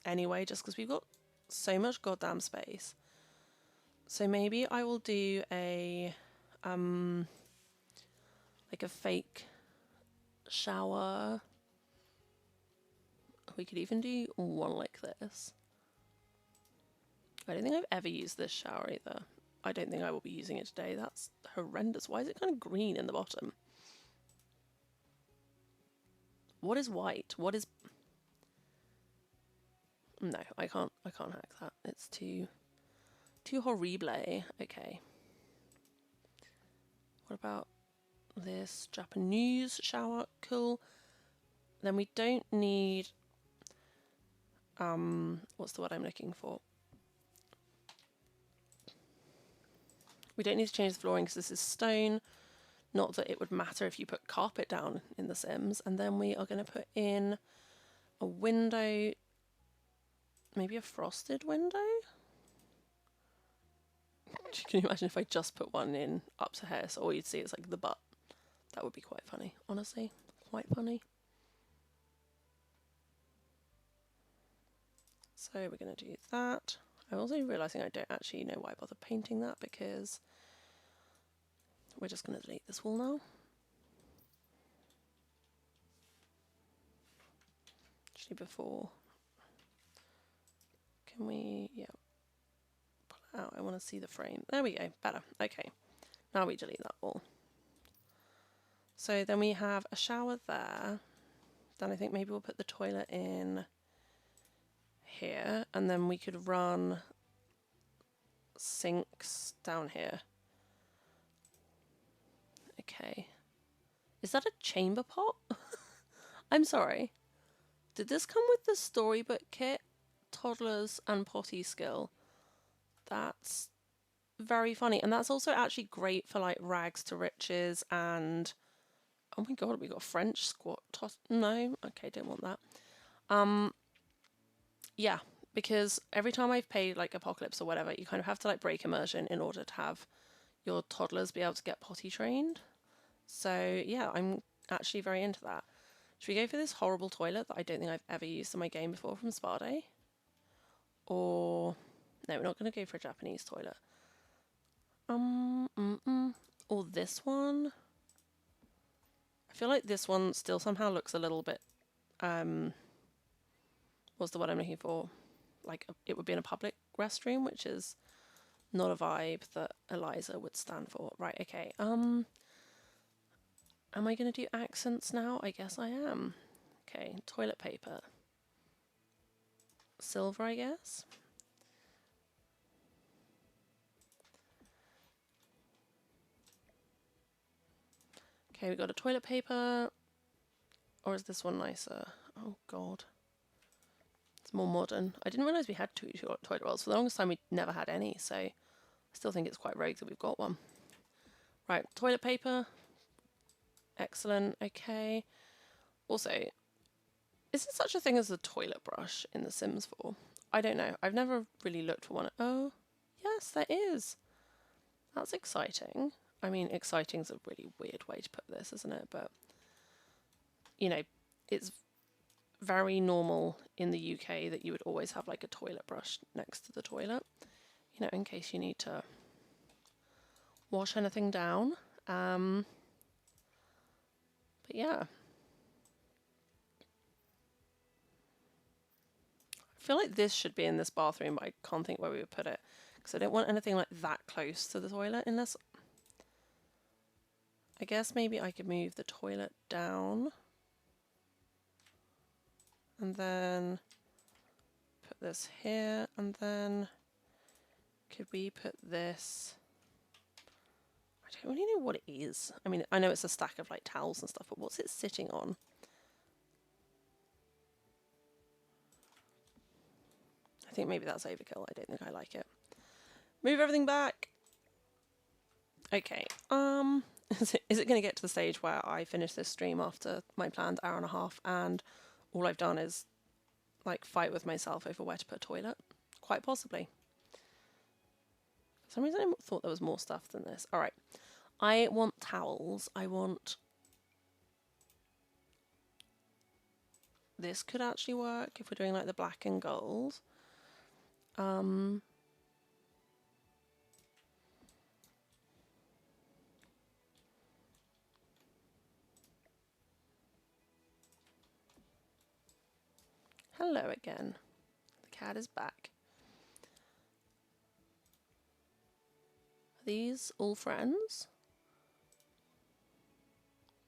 anyway, just because we've got so much goddamn space. So maybe I will do a like a fake shower. We could even do one like this. I don't think I've ever used this shower either. I don't think I will be using it today. That's horrendous. Why is it kind of green in the bottom? What is white? What is... No, I can't hack that. It's too horrible. Okay. What about this Japanese shower? Cool. Then we don't need what's the word I'm looking for? We don't need to change the flooring because this is stone. Not that it would matter if you put carpet down in The Sims. And then we are going to put in a window, maybe a frosted window? Can you imagine if I just put one in up to here, so all you'd see is like the butt? That would be quite funny, honestly. Quite funny. So we're going to do that. I'm also realising I don't actually know why I bothered painting that, because we're just going to delete this wall now. Actually, before, can we, yeah, pull it out. I want to see the frame. There we go, better. Okay, now we delete that wall. So then we have a shower there. Then I think maybe we'll put the toilet in here, and then we could run sinks down here. Okay. Is that a chamber pot? I'm sorry. Did this come with the storybook kit? Toddlers and potty skill. That's very funny. And that's also actually great for like rags to riches and... Oh my god, we got French squat no, okay, don't want that. Yeah, because every time I've played like Apocalypse or whatever, you kind of have to like break immersion in order to have your toddlers be able to get potty trained. So yeah, I'm actually very into that. Should we go for this horrible toilet that I don't think I've ever used in my game before from Spa Day? Or no, we're not going to go for a Japanese toilet. Or this one. I feel like this one still somehow looks a little bit, what's the word I'm looking for? Like it would be in a public restroom, which is not a vibe that Eliesah would stand for. Right, okay. Am I going to do accents now? I guess I am. Okay, toilet paper. Silver, I guess. Okay, we got a toilet paper. Or is this one nicer? Oh god. It's more modern. I didn't realise we had two toilet rolls. For the longest time we never had any, so I still think it's quite rogue that we've got one. Right, toilet paper. Excellent, okay. Also, is there such a thing as a toilet brush in The Sims 4? I don't know. I've never really looked for one. Oh, yes, there is. That's exciting. I mean, exciting is a really weird way to put this, isn't it? But, you know, it's very normal in the UK that you would always have like a toilet brush next to the toilet, you know, in case you need to wash anything down. But yeah. I feel like this should be in this bathroom, but I can't think where we would put it, because I don't want anything like that close to the toilet, unless... I guess maybe I could move the toilet down. And then put this here, and then could we put this... I don't really know what it is. I mean, I know it's a stack of like towels and stuff, but what's it sitting on? I think maybe that's overkill. I don't think I like it. Move everything back. Okay. Is it going to get to the stage where I finish this stream after my planned hour and a half and all I've done is like fight with myself over where to put a toilet? Quite possibly. For some reason I thought there was more stuff than this. All right. I want towels. I want... This could actually work if we're doing like the black and gold. Hello again. The cat is back. Are these all friends?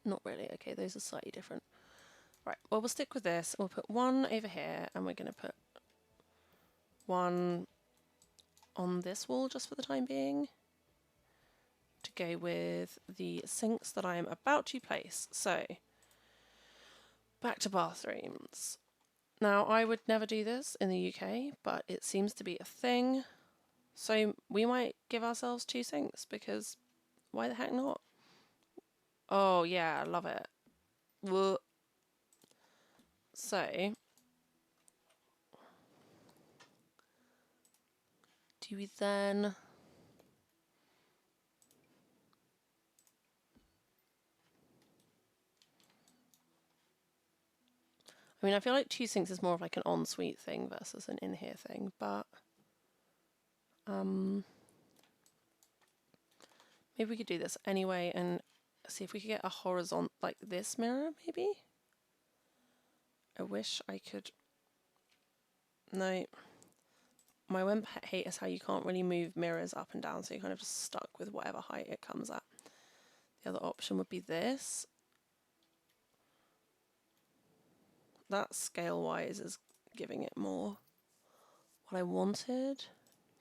Not really. Okay, those are slightly different. Right, well, we'll stick with this. We'll put one over here, and we're going to put one on this wall just for the time being to go with the sinks that I am about to place. So, back to bathrooms. Now, I would never do this in the UK, but it seems to be a thing. So, we might give ourselves two sinks, because why the heck not? Oh, yeah, I love it. Whoa. So, Do we then... I mean, I feel like 2 sinks is more of like an ensuite thing versus an in-here thing, but maybe we could do this anyway and see if we could get a horizontal, like this mirror, maybe? I wish I could... No. My one pet hate is how you can't really move mirrors up and down, so you're kind of just stuck with whatever height it comes at. The other option would be this. That scale-wise is giving it more what I wanted.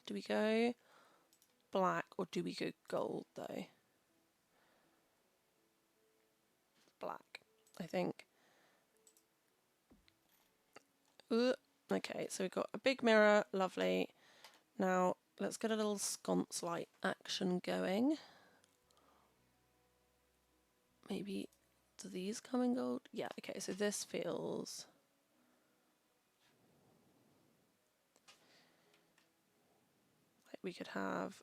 Do we go black or do we go gold though? Black, I think. Ooh, okay, so we've got a big mirror, lovely. Now let's get a little sconce light action going. Maybe do these come in gold? Yeah, okay, so this feels... like we could have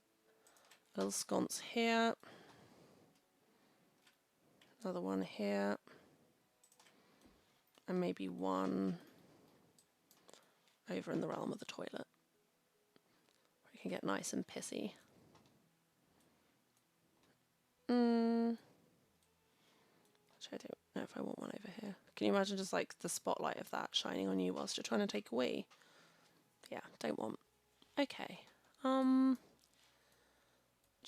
a little sconce here. Another one here. And maybe one over in the realm of the toilet. We can get nice and pissy. Actually, I don't know if I want one over here. Can you imagine just like the spotlight of that shining on you whilst you're trying to take a wee? Yeah, don't want. Okay. Do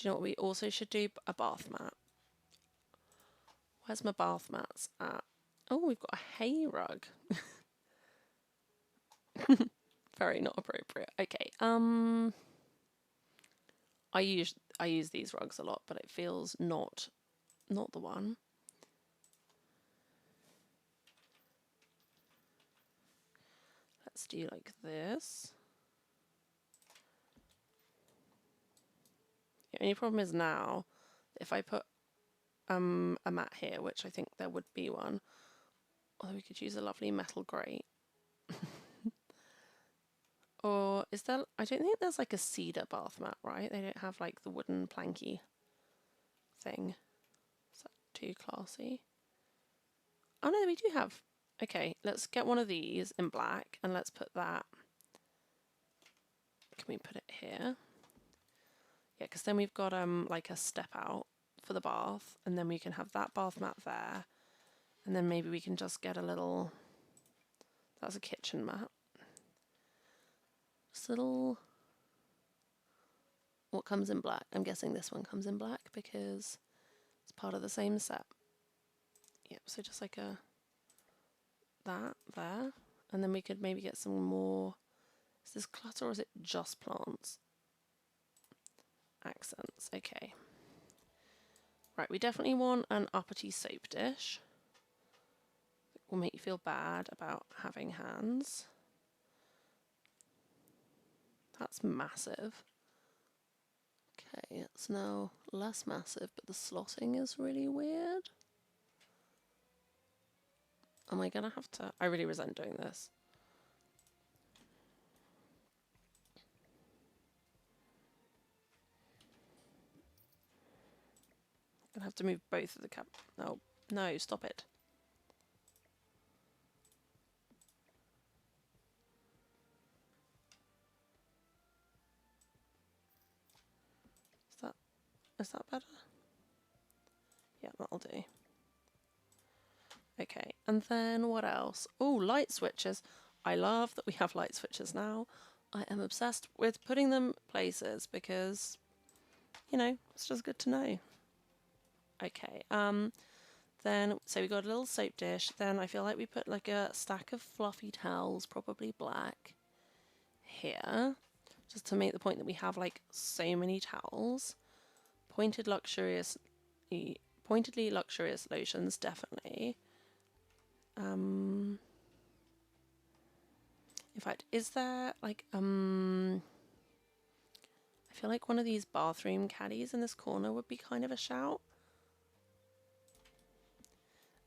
you know what we also should do? A bath mat. Where's my bath mats at? Oh, we've got a hay rug. Very not appropriate. Okay. I use these rugs a lot, but it feels not the one. Let's do like this. The only problem is now, if I put a mat here, which I think there would be one, although we could use a lovely metal grate. Or is there, I don't think there's like a cedar bath mat, right? They don't have like the wooden planky thing. Is that too classy? Oh no, we do have. Okay, let's get one of these in black and let's put that. Can we put it here? Yeah, because then we've got like a step out for the bath, and then we can have that bath mat there, and then maybe we can just get a little. That's a kitchen mat. This little. What comes in black? I'm guessing this one comes in black because it's part of the same set. Yep. So just like a. That there, and then we could maybe get some more. Is this clutter or is it just plants? Accents. Okay. Right, we definitely want an uppity soap dish. It will make you feel bad about having hands. That's massive. Okay, it's now less massive, but the slotting is really weird. Am I gonna have to? I really resent doing this. I'm gonna have to move both of the cap. No, no, stop it. Is that better? Yeah, that'll do. Okay, and then what else? Oh, light switches. I love that we have light switches now. I am obsessed with putting them places because, you know, it's just good to know. Okay, then, so we got a little soap dish. Then I feel like we put like a stack of fluffy towels, probably black, here, just to make the point that we have like so many towels. Pointedly luxurious lotions, definitely. In fact, is there like I feel like one of these bathroom caddies in this corner would be kind of a shout.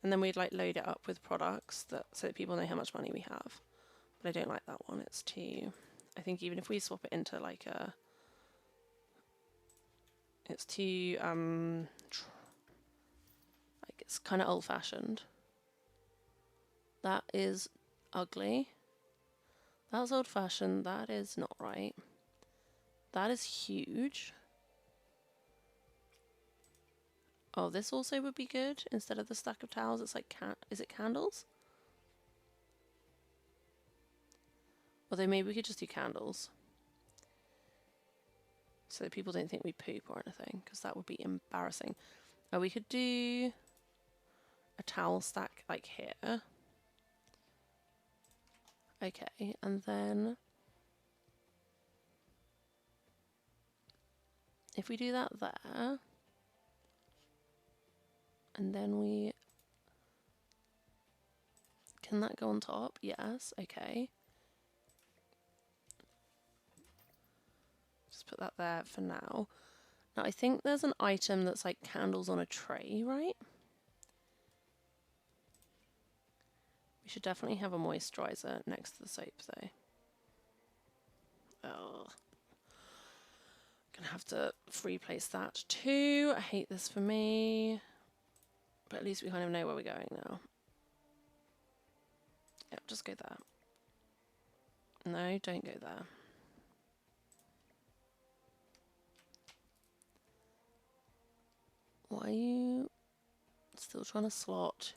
And then we'd like load it up with products so that people know how much money we have. But I don't like that one. It's too. I think even if we swap it into like a It's too, like, it's kind of old-fashioned. That is ugly. That's old-fashioned. That is not right. That is huge. Oh, this also would be good. Instead of the stack of towels, it's like, is it candles? Although maybe we could just do candles. So that people don't think we poop or anything, because that would be embarrassing. Oh, we could do a towel stack like here. Okay, and then if we do that there, and then we... Can that go on top? Yes, okay. Just put that there for now. Now, I think there's an item that's like candles on a tray, right? We should definitely have a moisturizer next to the soap, though. Oh. Gonna have to free place that too. I hate this for me. But at least we kind of know where we're going now. Yeah, just go there. No, don't go there. Why are you still trying to slot?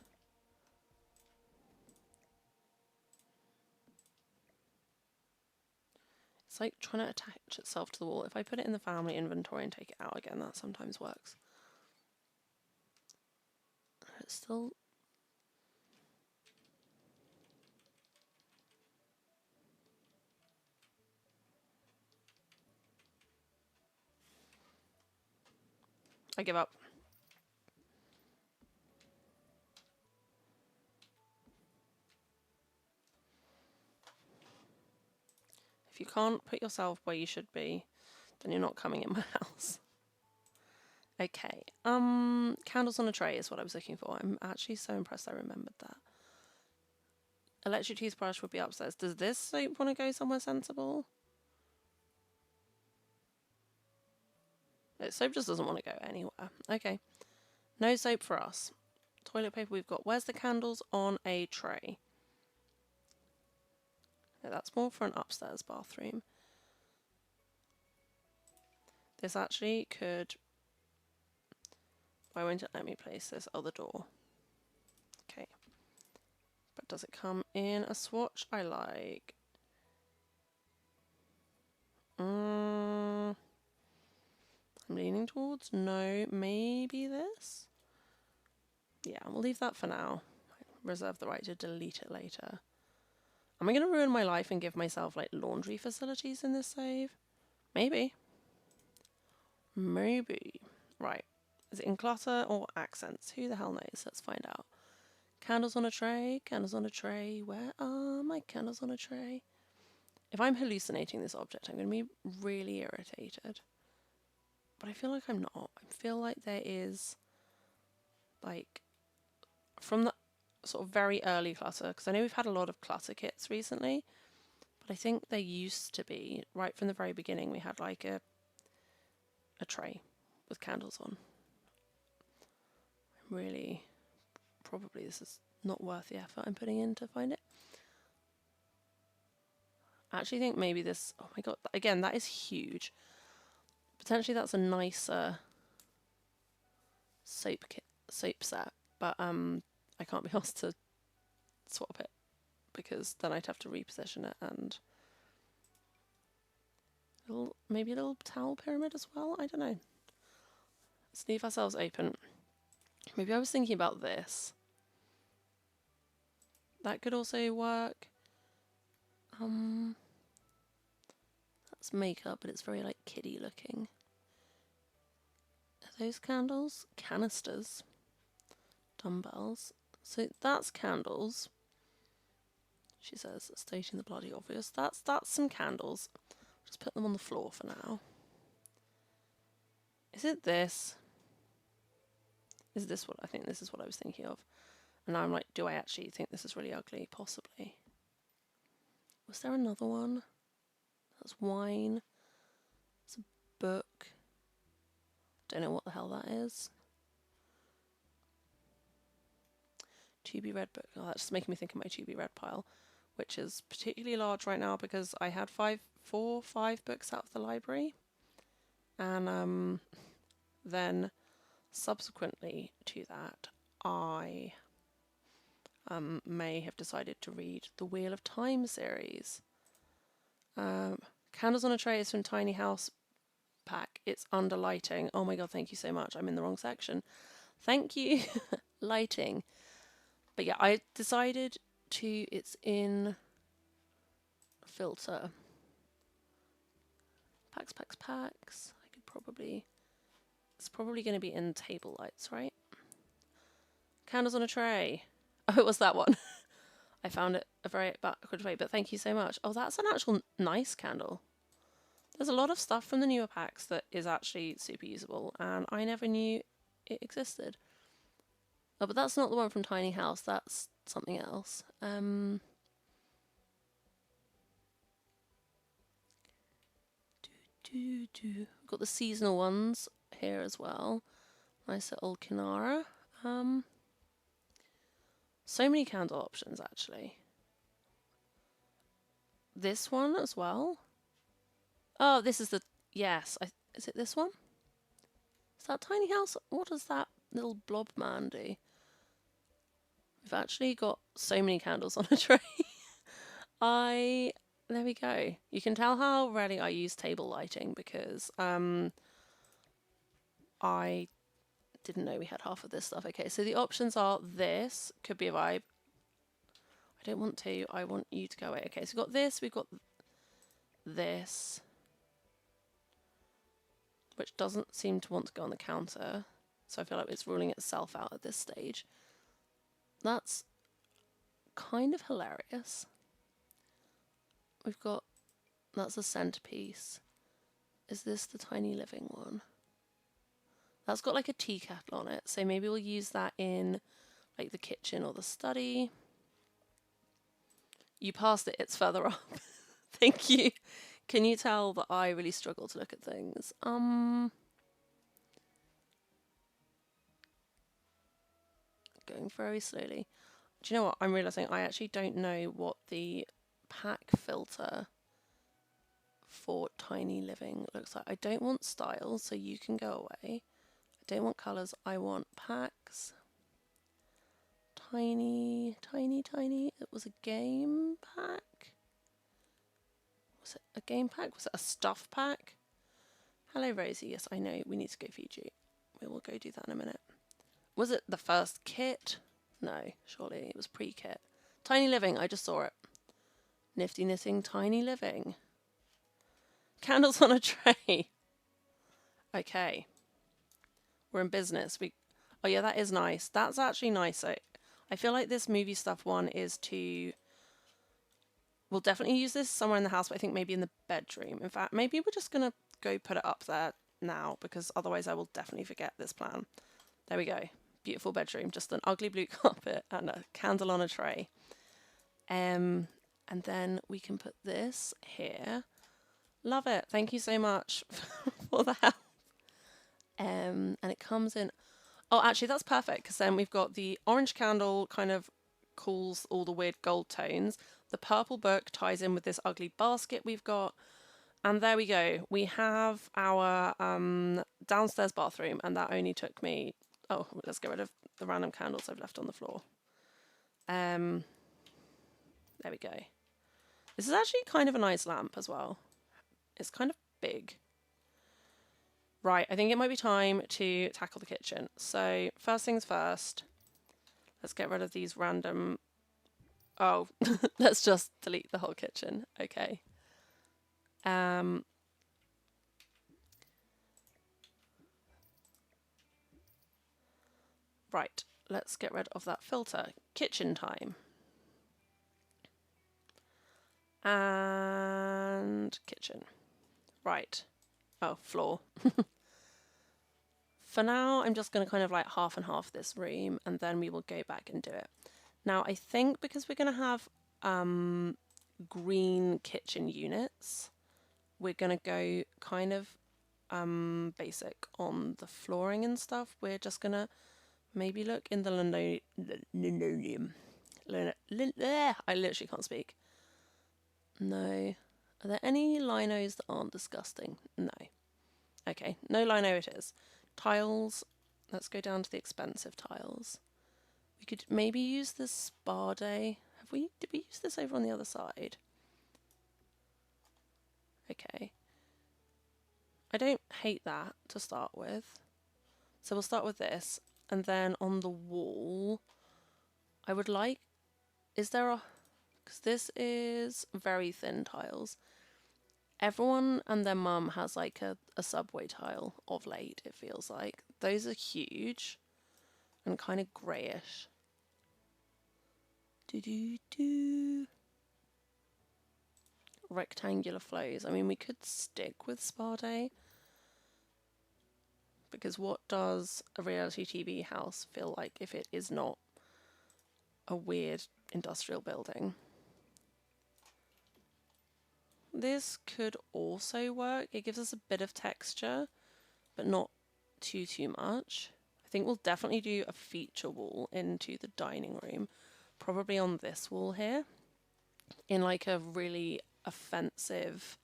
It's like trying to attach itself to the wall. If I put it in the family inventory and take it out again, that sometimes works. It's still... I give up. If you can't put yourself where you should be, then you're not coming in my house. Okay, candles on a tray is what I was looking for. I'm actually so impressed I remembered that. Electric toothbrush would be upstairs. Does this soap want to go somewhere sensible? Soap just doesn't want to go anywhere. Okay, no soap for us. Toilet paper we've got. Where's the candles on a tray? No, that's more for an upstairs bathroom. This actually could... Why won't it let me place this? Oh, the door. Okay. But does it come in a swatch I like? I'm leaning towards no, maybe this? Yeah, we'll leave that for now. Reserve the right to delete it later. Am I going to ruin my life and give myself like laundry facilities in this save? Maybe. Maybe. Right. Is it in clutter or accents? Who the hell knows? Let's find out. Candles on a tray. Candles on a tray. Where are my candles on a tray? If I'm hallucinating this object, I'm going to be really irritated. But I feel like I'm not. I feel like there is, like, from the sort of very early clutter, because I know we've had a lot of clutter kits recently, but I think there used to be, right from the very beginning, we had like a tray with candles on. Really, probably this is not worth the effort I'm putting in to find it. I actually think maybe this, oh my god, again, that is huge. Potentially that's a nicer soap set, but I can't be asked to swap it because then I'd have to reposition it and maybe a little towel pyramid as well. I don't know. Let's leave ourselves open. Maybe I was thinking about this. That could also work. That's makeup, but it's very like kiddie looking. Are those candles? Canisters. Dumbbells. So that's candles. She says, stating the bloody obvious. That's some candles. Just put them on the floor for now. Is it this? Is this what I think? This is what I was thinking of. And now I'm like, do I actually think this is really ugly? Possibly. Was there another one? That's wine. It's a book. Don't know what the hell that is. To be read book. Oh, that's just making me think of my to be read pile, which is particularly large right now because I had 5 books out of the library. And then subsequently to that, I may have decided to read the Wheel of Time series. Candles on a Tray is from Tiny House Pack. It's under lighting. Oh my god, thank you so much. I'm in the wrong section. Thank you. Lighting. But yeah, I decided to, it's in filter. Packs. I could probably, it's probably going to be in table lights, right? Candles on a Tray. Oh, it was that one. I found it a very backward way, but thank you so much. Oh, that's an actual nice candle. There's a lot of stuff from the newer packs that is actually super usable, and I never knew it existed. Oh, but that's not the one from Tiny House, that's something else. We've got the seasonal ones here as well. Nice little Kinara. So many candle options, actually. This one as well. Oh, this is the... Yes. Is it this one? Is that Tiny House? What does that little blob man do? We've actually got so many candles on a tray. There we go. You can tell how rarely I use table lighting because I didn't know we had half of this stuff. Okay, so the options are this. Could be a vibe. I don't want to. I want you to go away. Okay, so we've got this. We've got this. Which doesn't seem to want to go on the counter. So I feel like it's ruling itself out at this stage. That's kind of hilarious. We've got, that's a centerpiece. Is this the tiny living one? That's got like a tea kettle on it. So maybe we'll use that in like the kitchen or the study. You passed it, it's further up. Thank you. Can you tell that I really struggle to look at things? Going very slowly. Do you know what? I'm realizing I actually don't know what the pack filter for tiny living looks like. I don't want styles, so you can go away. I don't want colors. I want packs. Tiny. It was a game pack. Was it a game pack? Was it a stuff pack? Hello, Rosie. Yes, I know. We need to go feed you. We will go do that in a minute. Was it the first kit? No, surely it was pre-kit. Tiny living. I just saw it. Nifty knitting. Tiny living. Candles on a tray. Okay. We're in business. Oh yeah, that is nice. That's actually nice. I feel like this movie stuff one is to... We'll definitely use this somewhere in the house, but I think maybe in the bedroom. In fact, maybe we're just going to go put it up there now, because otherwise I will definitely forget this plan. There we go. Beautiful bedroom. Just an ugly blue carpet and a candle on a tray. And then we can put this here. Love it. Thank you so much for the help. And it comes in... Oh, actually, that's perfect, because then we've got the orange candle kind of cools all the weird gold tones. The purple book ties in with this ugly basket we've got. And there we go. We have our downstairs bathroom, and that only took me... Oh, let's get rid of the random candles I've left on the floor. There we go. This is actually kind of a nice lamp as well. It's kind of big. Right, I think it might be time to tackle the kitchen. So, first things first, let's get rid of these random... Oh, let's just delete the whole kitchen. Okay. Right, let's get rid of that filter. Kitchen time. And kitchen. Right. Oh, floor. For now, I'm just going to kind of like half and half this room, and then we will go back and do it. Now, I think because we're going to have green kitchen units, we're going to go kind of basic on the flooring and stuff. We're just gonna maybe look in the linoleum. I literally can't speak. No. Are there any linos that aren't disgusting? No. Okay, no lino it is. Tiles. Let's go down to the expensive tiles. We could maybe use this spa day. Did we use this over on the other side? Okay. I don't hate that to start with. So we'll start with this. And then on the wall, I would like, is there a, because this is very thin tiles. Everyone and their mum has like a subway tile of late, it feels like. Those are huge and kind of greyish. Rectangular flows. I mean, we could stick with Spa Day. Because what does a reality TV house feel like if it is not a weird industrial building? This could also work. It gives us a bit of texture, but not too much. I think we'll definitely do a feature wall into the dining room, probably on this wall here, in like a really offensive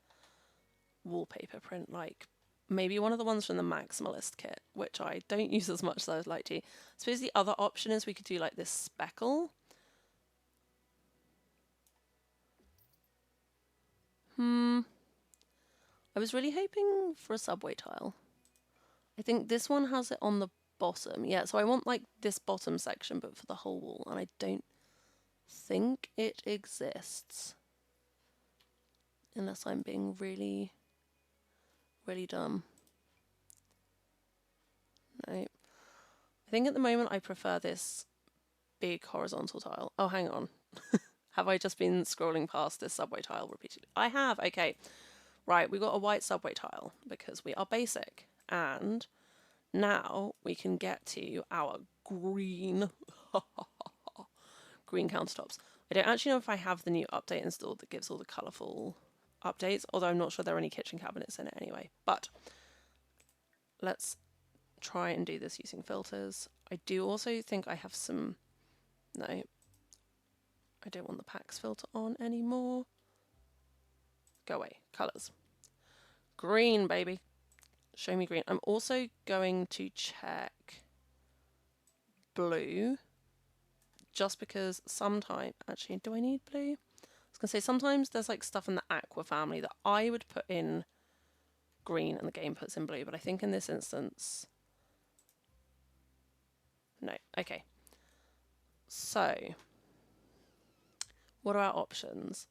wallpaper print, like maybe one of the ones from the Maximalist kit, which I don't use as much as I would like to. I suppose the other option is we could do like this speckle. I was really hoping for a subway tile. I think this one has it on the bottom. Yeah, so I want like this bottom section, but for the whole wall, and I don't think it exists. Unless I'm being really, really dumb. No. I think at the moment I prefer this big horizontal tile. Oh, hang on. Have I just been scrolling past this subway tile repeatedly? I have, okay. Right, we've got a white subway tile because we are basic. And now we can get to our green, green countertops. I don't actually know if I have the new update installed that gives all the colourful updates, although I'm not sure there are any kitchen cabinets in it anyway. But let's try and do this using filters. I do also think I have some, no, I don't want the packs filter on anymore. Go away, colours. Green, baby. Show me green. I'm also going to check blue, just because sometimes, actually, do I need blue? I was going to say, sometimes there's like stuff in the aqua family that I would put in green and the game puts in blue, but I think in this instance, no. Okay. So, what are our options?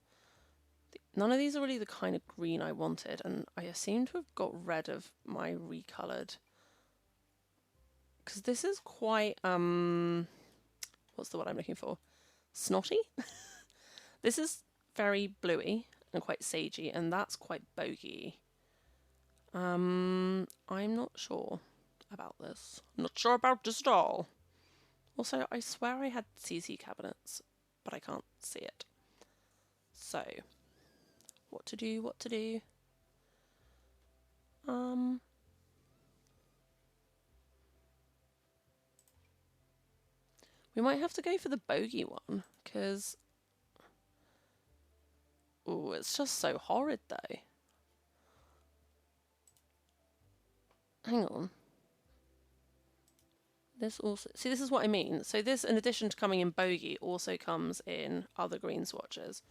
None of these are really the kind of green I wanted, and I seem to have got rid of my recoloured. Because this is quite, what's the word I'm looking for? Snotty? This is very bluey and quite sagey, and that's quite bogey. I'm not sure about this. Not sure about this at all. Also, I swear I had CC cabinets, but I can't see it. So, what to do, what to do? We might have to go for the bogey one, because... Ooh, it's just so horrid, though. Hang on. This also... See, this is what I mean. So this, in addition to coming in bogey, also comes in other green swatches.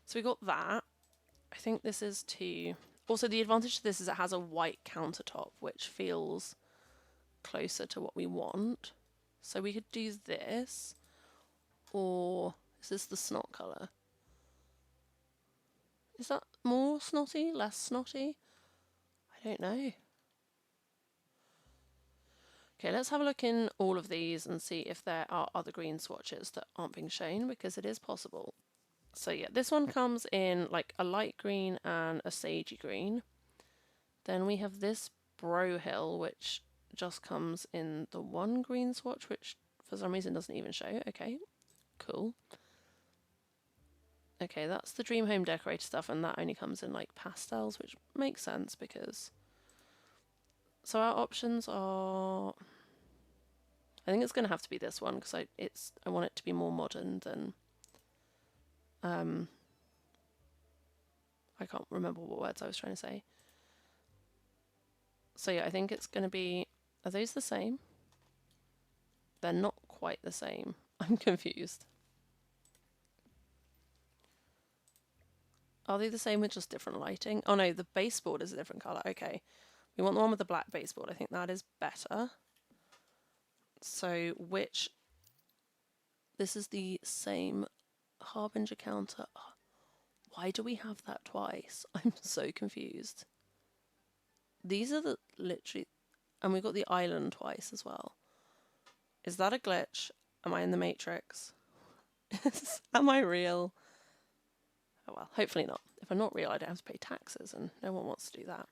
So we got that. I think this is too... Also, the advantage to this is it has a white countertop, which feels closer to what we want. So we could do this, or is this the snot colour? Is that more snotty, less snotty? I don't know. Okay, let's have a look in all of these and see if there are other green swatches that aren't being shown, because it is possible. So yeah, this one comes in like a light green and a sagey green. Then we have this Bro Hill, which just comes in the one green swatch, which for some reason doesn't even show. Okay, cool. Okay, that's the Dream Home Decorator stuff, and that only comes in like pastels, which makes sense because So our options are, I think it's going to have to be this one because I want it to be more modern than I can't remember what words I was trying to say. So yeah, I think it's going to be, are those the same? They're not quite the same. I'm confused. Are they the same with just different lighting? Oh no, the baseboard is a different colour. Okay. We want the one with the black baseboard. I think that is better. So this is the same Harbinger counter. Why do we have that twice? I'm so confused. These are the literally, and we've got the island twice as well. Is that a glitch? Am I in the Matrix? Am I real? Oh well, hopefully not. If I'm not real, I don't have to pay taxes, and no one wants to do that.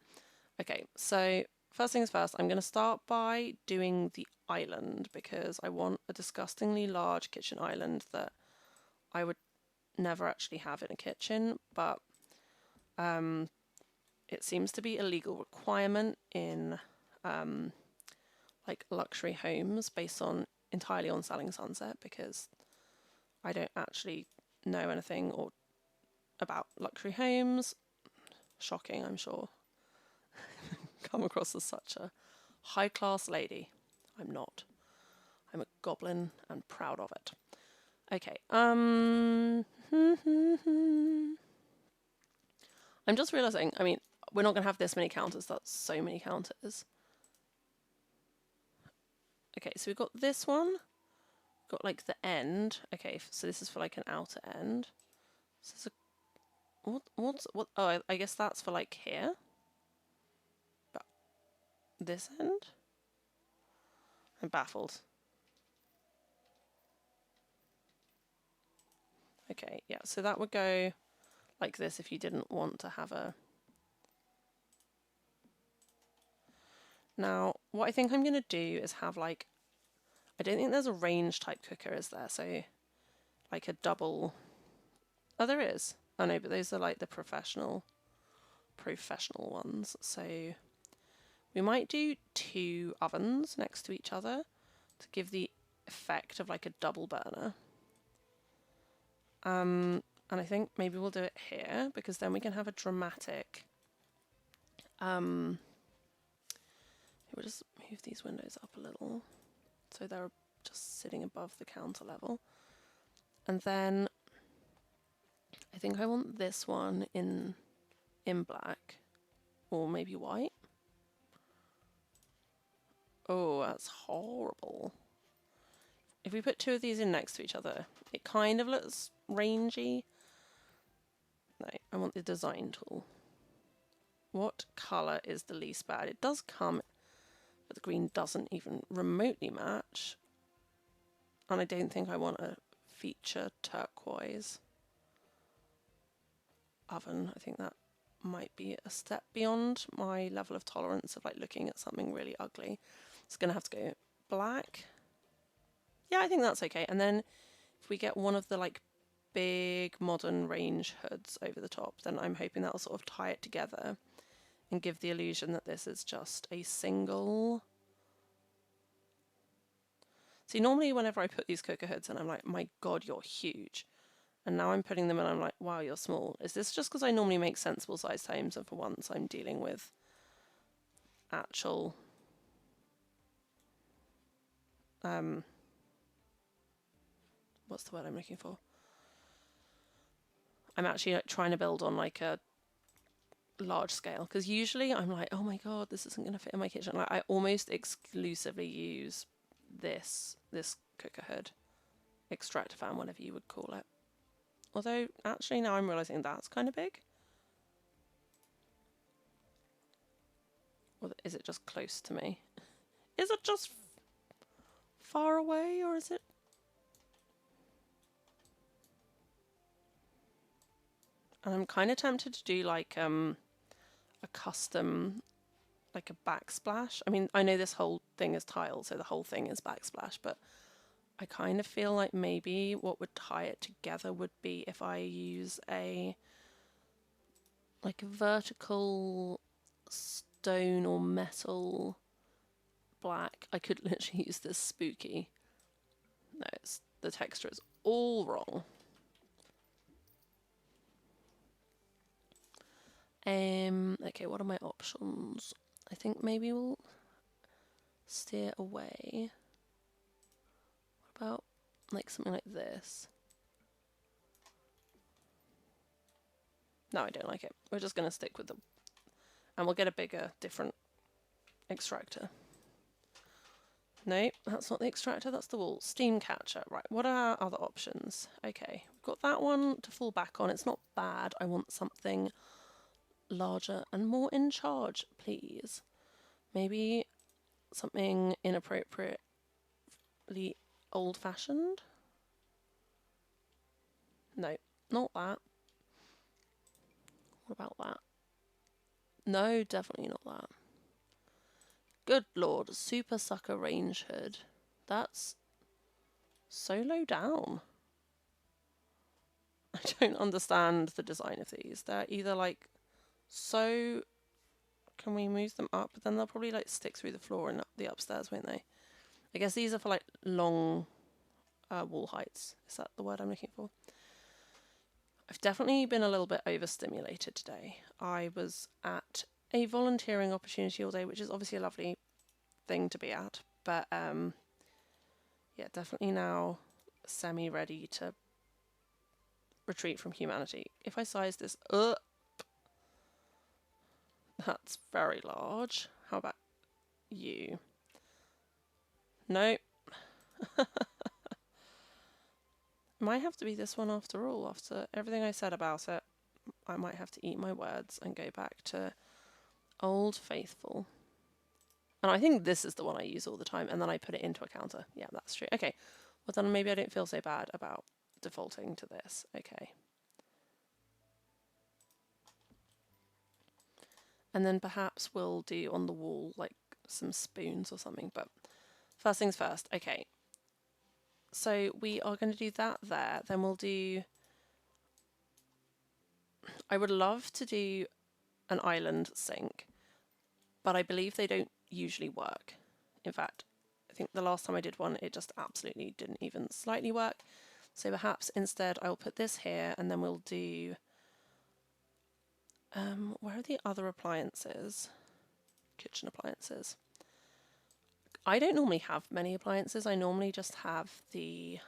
Okay, so first things first, I'm going to start by doing the island because I want a disgustingly large kitchen island that I would never actually have in a kitchen, but it seems to be a legal requirement in like luxury homes based on entirely on Selling Sunset because I don't actually know anything or about luxury homes. Shocking, I'm sure. Come across as such a high-class lady. I'm not. I'm a goblin and proud of it. Okay, I'm just realising, I mean, we're not going to have this many counters. That's so many counters. Okay, so we've got this one. Got like the end. Okay, so this is for like an outer end. So this is what? Oh, I guess that's for like here. But this end? I'm baffled. Okay, yeah, so that would go like this if you didn't want to have a... Now, what I think I'm going to do is have like... I don't think there's a range type cooker, is there? So, like a double... Oh, there is. Oh no, but those are like the professional ones. So, we might do 2 ovens next to each other to give the effect of like a double burner. And I think maybe we'll do it here because then we can have a dramatic... we'll just move these windows up a little so they're just sitting above the counter level. And then I think I want this one in black or maybe white. Oh, that's horrible. If we put 2 of these in next to each other, it kind of looks rangy. No, I want the design tool. What colour is the least bad? It does come, but the green doesn't even remotely match. And I don't think I want a feature turquoise oven. I think that might be a step beyond my level of tolerance of like looking at something really ugly. It's going to have to go black. Yeah, I think that's okay. And then if we get one of the like big modern range hoods over the top, then I'm hoping that'll sort of tie it together and give the illusion that this is just a single... See, normally whenever I put these cooker hoods in, I'm like, my God, you're huge. And now I'm putting them in, I'm like, wow, you're small. Is this just because I normally make sensible sized homes and for once I'm dealing with actual... what's the word I'm looking for? I'm actually like, trying to build on like a large scale because usually I'm like, oh my God, this isn't going to fit in my kitchen. Like, I almost exclusively use this cooker hood, extractor fan, whatever you would call it. Although actually now I'm realizing that's kind of big. Or is it just close to me? Is it just far away or is it? And I'm kind of tempted to do like a custom, like a backsplash. I mean, I know this whole thing is tiled, so the whole thing is backsplash, but I kind of feel like maybe what would tie it together would be if I use a like a vertical stone or metal black. I could literally use this spooky. No, the texture is all wrong. Okay, what are my options? I think maybe we'll steer away. What about like something like this? No, I don't like it. We're just going to stick with them. And we'll get a bigger, different extractor. Nope, that's not the extractor, that's the wool. Steam catcher. Right, what are our other options? Okay, we've got that one to fall back on. It's not bad. I want something larger and more in charge, please. Maybe something inappropriately old-fashioned? No, not that. What about that? No, definitely not that. Good lord, super sucker range hood. That's so low down. I don't understand the design of these. They're either like so... Can we move them up? But then they'll probably like stick through the floor and up the upstairs, won't they? I guess these are for like long wall heights. Is that the word I'm looking for? I've definitely been a little bit overstimulated today. I was at a volunteering opportunity all day, which is obviously a lovely thing to be at. But yeah, definitely now semi-ready to retreat from humanity. If I size this up, that's very large. How about you? Nope. Might have to be this one after all. After everything I said about it, I might have to eat my words and go back to Old Faithful. And I think this is the one I use all the time, and then I put it into a counter. Yeah, that's true. Okay, well then maybe I don't feel so bad about defaulting to this. Okay. And then perhaps we'll do on the wall like some spoons or something, but first things first. Okay. So we are going to do that there. Then we'll do... I would love to do an island sink, but I believe they don't usually work. In fact, I think the last time I did one, it just absolutely didn't even slightly work. So perhaps instead I'll put this here, and then we'll do... where are the other appliances? Kitchen appliances. I don't normally have many appliances. I normally just have the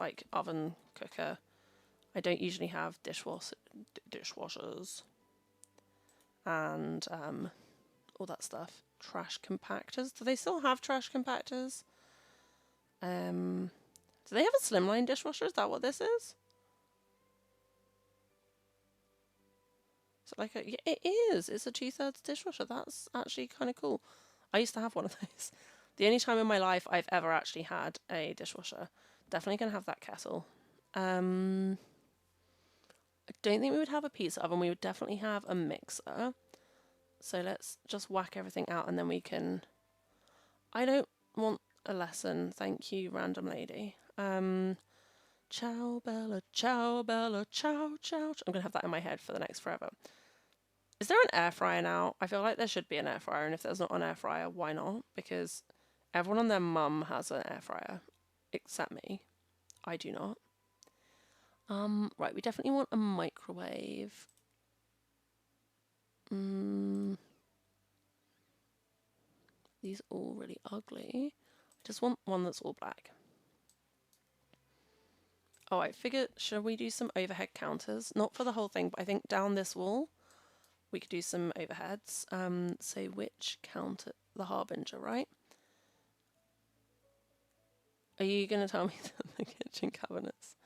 like oven, cooker. I don't usually have dishwashers and all that stuff. Trash compactors. Do they still have trash compactors? Do they have a slimline dishwasher? Is that what this is? So like it is. It's a 2/3 dishwasher. That's actually kind of cool. I used to have one of those. The only time in my life I've ever actually had a dishwasher. Definitely gonna have that kettle. I don't think we would have a pizza oven. We would definitely have a mixer. So let's just whack everything out, and then we can... I don't want a lesson, thank you, random lady. Ciao Bella, ciao Bella, ciao ciao. I'm gonna have that in my head for the next forever. Is there an air fryer now? I feel like there should be an air fryer, and if there's not an air fryer, why not? Because everyone and their mum has an air fryer, except me. I do not. Right, we definitely want a microwave. These are all really ugly. I just want one that's all black. Oh, I figured, should we do some overhead counters? Not for the whole thing, but I think down this wall we could do some overheads. So which counter? The Harbinger, right? Are you going to tell me that the kitchen cabinets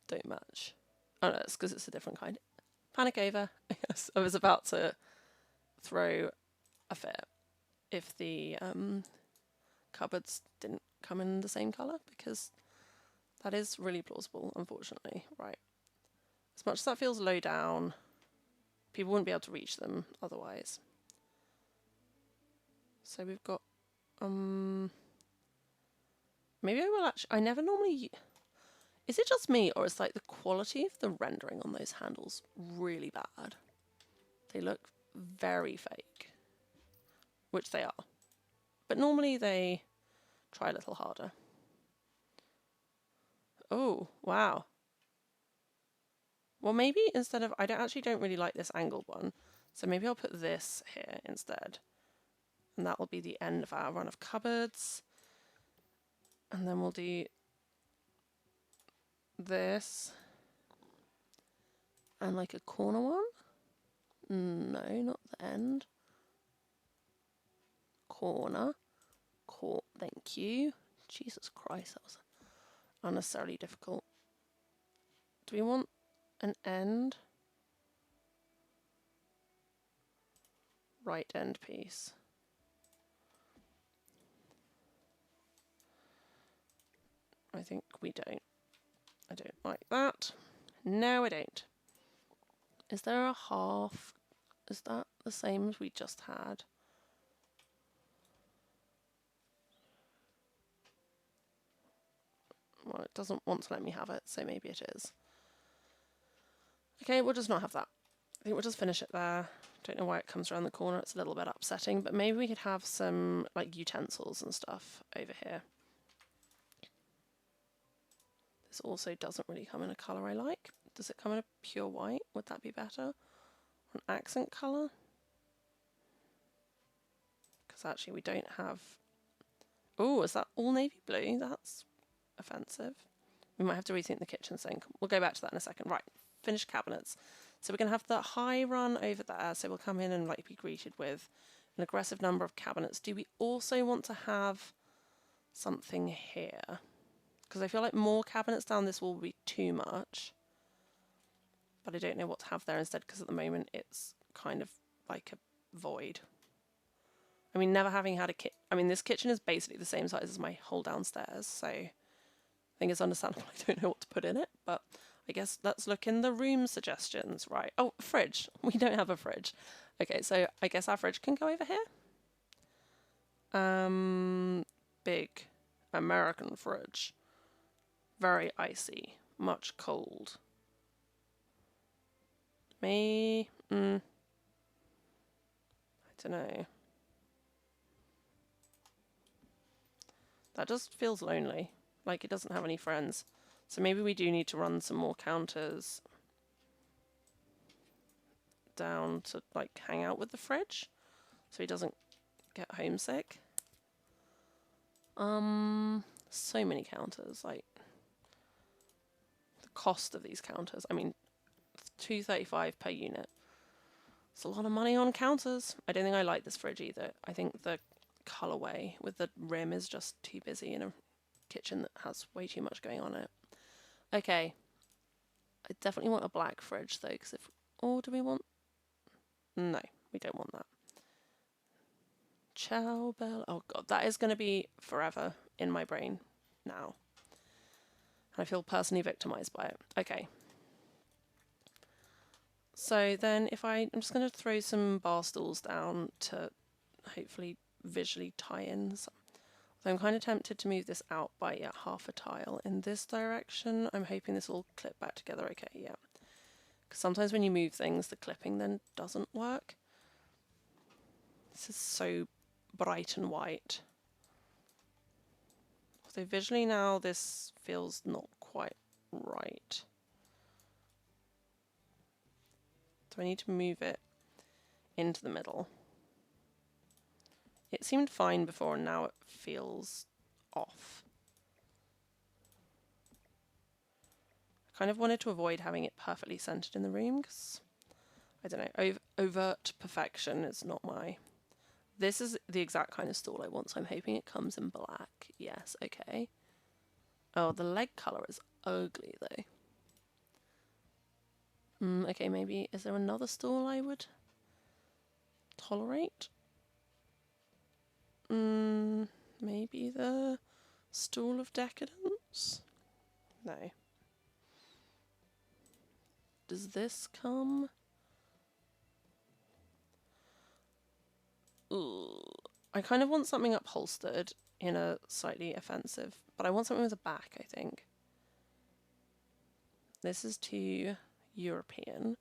don't match? Oh no, it's because it's a different kind. Panic over. Yes, I was about to throw a fit if the cupboards didn't come in the same colour, because that is really plausible, unfortunately. Right. As much as that feels low down, people wouldn't be able to reach them otherwise. So we've got... maybe I will actually... I never normally... Is it just me, or is like the quality of the rendering on those handles really bad? They look very fake, which they are. But normally they try a little harder. Oh, wow. Well, maybe instead of, I don't really like this angled one, so maybe I'll put this here instead. And that will be the end of our run of cupboards. And then we'll do this. And like a corner one? No, not the end. Corner. Thank you. Jesus Christ, that was unnecessarily difficult. Do we want an end? Right end piece. I think we don't. I don't like that. No, I don't. Is there a half? Is that the same as we just had? Well, it doesn't want to let me have it, so maybe it is. Okay, we'll just not have that. I think we'll just finish it there. Don't know why it comes around the corner. It's a little bit upsetting, but maybe we could have some like utensils and stuff over here. This also doesn't really come in a colour I like. Does it come in a pure white? Would that be better? An accent colour? Because actually we don't have... Oh, is that all navy blue? That's offensive. We might have to rethink the kitchen sink. We'll go back to that in a second. Right, finished cabinets. So we're going to have the high run over there. So we'll come in and like be greeted with an aggressive number of cabinets. Do we also want to have something here? Because I feel like more cabinets down this wall would be too much. But I don't know what to have there instead, because at the moment it's kind of like a void. I mean, never having had a this kitchen is basically the same size as my whole downstairs, so I think it's understandable I don't know what to put in it, but I guess let's look in the room suggestions. Right. Oh, fridge. We don't have a fridge. Okay, so I guess our fridge can go over here. Big American fridge. Very icy. Much cold. I don't know. That just feels lonely. Like it doesn't have any friends. So maybe we do need to run some more counters down to like hang out with the fridge so he doesn't get homesick. So many counters, like the cost of these counters. I mean, $2.35 per unit. It's a lot of money on counters. I don't think I like this fridge either. I think the colorway with the rim is just too busy in a kitchen that has way too much going on in it. Okay. I definitely want a black fridge though, because if... Or do we want... No, we don't want that. Chow bell. Oh god, that is going to be forever in my brain now. I feel personally victimized by it. Okay. So then if I'm just going to throw some bar stools down to hopefully visually tie in. So I'm kind of tempted to move this out by half a tile in this direction. I'm hoping this will clip back together okay, yeah. Because sometimes when you move things, the clipping then doesn't work. This is so bright and white. So visually now this feels not quite right. Do I need to move it into the middle? It seemed fine before and now it feels off. I kind of wanted to avoid having it perfectly centered in the room because, I don't know, overt perfection is not my... This is the exact kind of stool I want, so I'm hoping it comes in black. Yes, okay. Oh, the leg colour is ugly though. Okay, maybe, is there another stool I would tolerate? Maybe the stool of decadence? No. Does this come? Ooh. I kind of want something upholstered in a slightly offensive, but I want something with a back, I think. This is too European.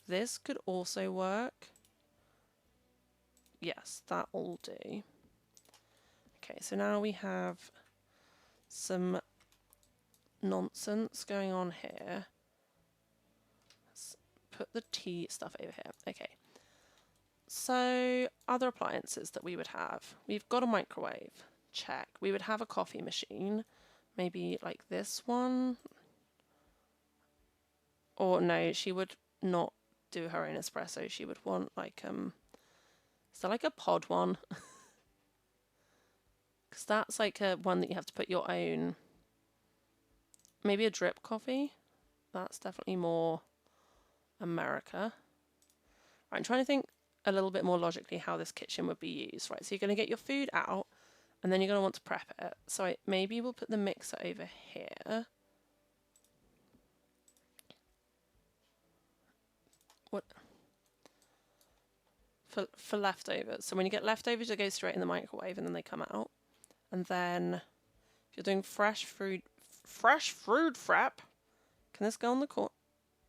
This could also work. Yes, that'll do. Okay, so now we have some nonsense going on here. Let's put the tea stuff over here. Okay. So, other appliances that we would have. We've got a microwave. Check. We would have a coffee machine. Maybe like this one. Or no, she would not do her own espresso. She would want like, is there like a pod one? Because that's like a one that you have to put your own. Maybe a drip coffee. That's definitely more America. Right, I'm trying to think a little bit more logically how this kitchen would be used. Right, so you're going to get your food out and then you're going to want to prep it. So maybe we'll put the mixer over here. What? For leftovers. So when you get leftovers, you go straight in the microwave and then they come out. And then if you're doing fresh fruit frap, can this go on the corner?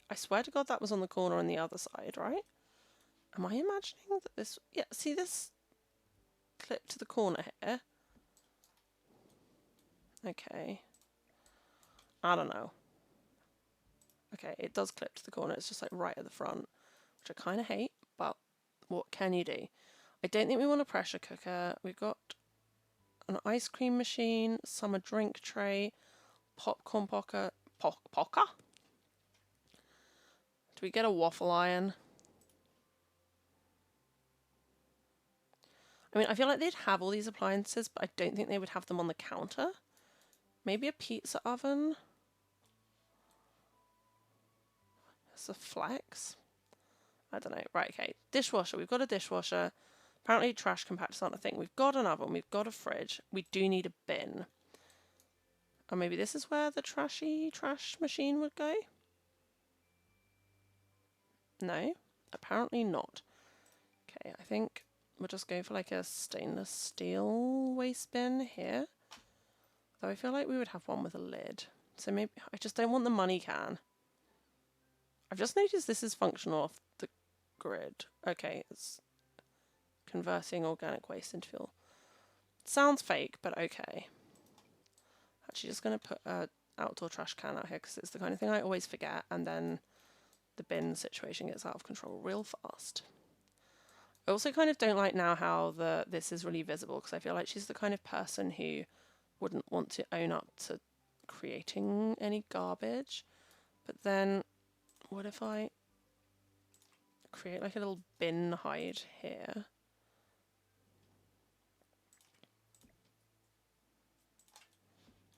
I swear to God that was on the corner on the other side, right? Am I imagining that this... Yeah, see this clip to the corner here? Okay. I don't know. Okay, it does clip to the corner. It's just like right at the front, which I kind of hate, but what can you do? I don't think we want a pressure cooker. We've got an ice cream machine, summer drink tray, popcorn pocker. Pocker? Do we get a waffle iron? I mean, I feel like they'd have all these appliances, but I don't think they would have them on the counter. Maybe a pizza oven? It's a flex? I don't know. Right, okay. Dishwasher. We've got a dishwasher. Apparently trash compactors aren't a thing. We've got an oven. We've got a fridge. We do need a bin. Or maybe this is where the trash machine would go? No? Apparently not. Okay, I think we'll just go for like a stainless steel waste bin here. Though I feel like we would have one with a lid. So maybe... I just don't want the money can. I've just noticed this is functional off the grid. Okay, it's converting organic waste into fuel. Sounds fake, but okay. Actually just going to put an outdoor trash can out here because it's the kind of thing I always forget, and then the bin situation gets out of control real fast. I also kind of don't like now how this is really visible because I feel like she's the kind of person who wouldn't want to own up to creating any garbage. But then what if I create like a little bin hide here?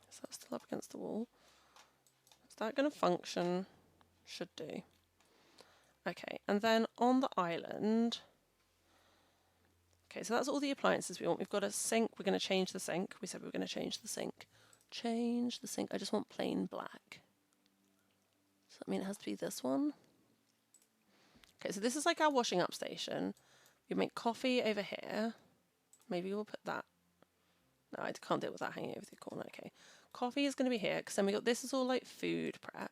Is that still up against the wall? Is that going to function? Should do. Okay, and then on the island... Okay, so that's all the appliances we want. We've got a sink. We're going to change the sink. We said we were going to change the sink. Change the sink. I just want plain black. Does that mean it has to be this one? Okay, so this is like our washing up station. We make coffee over here. Maybe we'll put that. No, I can't deal with that hanging over the corner. Okay. Coffee is going to be here because then we got this is all like food prep.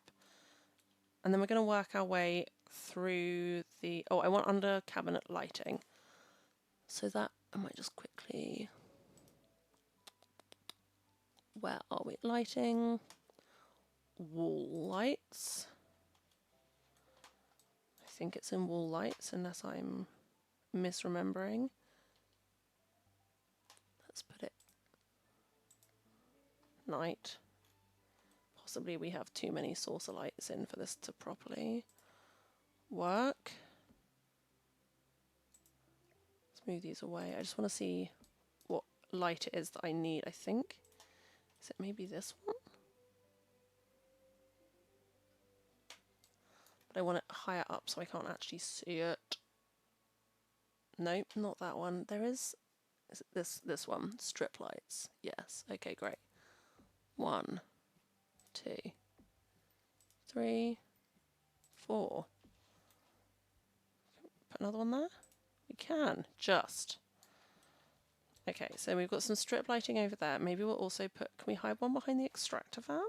And then we're going to work our way through the... Oh, I want under cabinet lighting. So that I might just quickly... Where are we? Lighting. Wall lights. I think it's in wall lights unless I'm misremembering. Let's put it night. Possibly we have too many saucer lights in for this to properly work. Let's move these away. I just want to see what light it is that I need, I think. Is it maybe this one? But I want it higher up so I can't actually see it. Nope, not that one. There is it this one? Strip lights. Yes. Okay, great. 1, 2, 3, 4. Put another one there? We can. Just. Okay, so we've got some strip lighting over there. Maybe we'll also put... Can we hide one behind the extractor fan?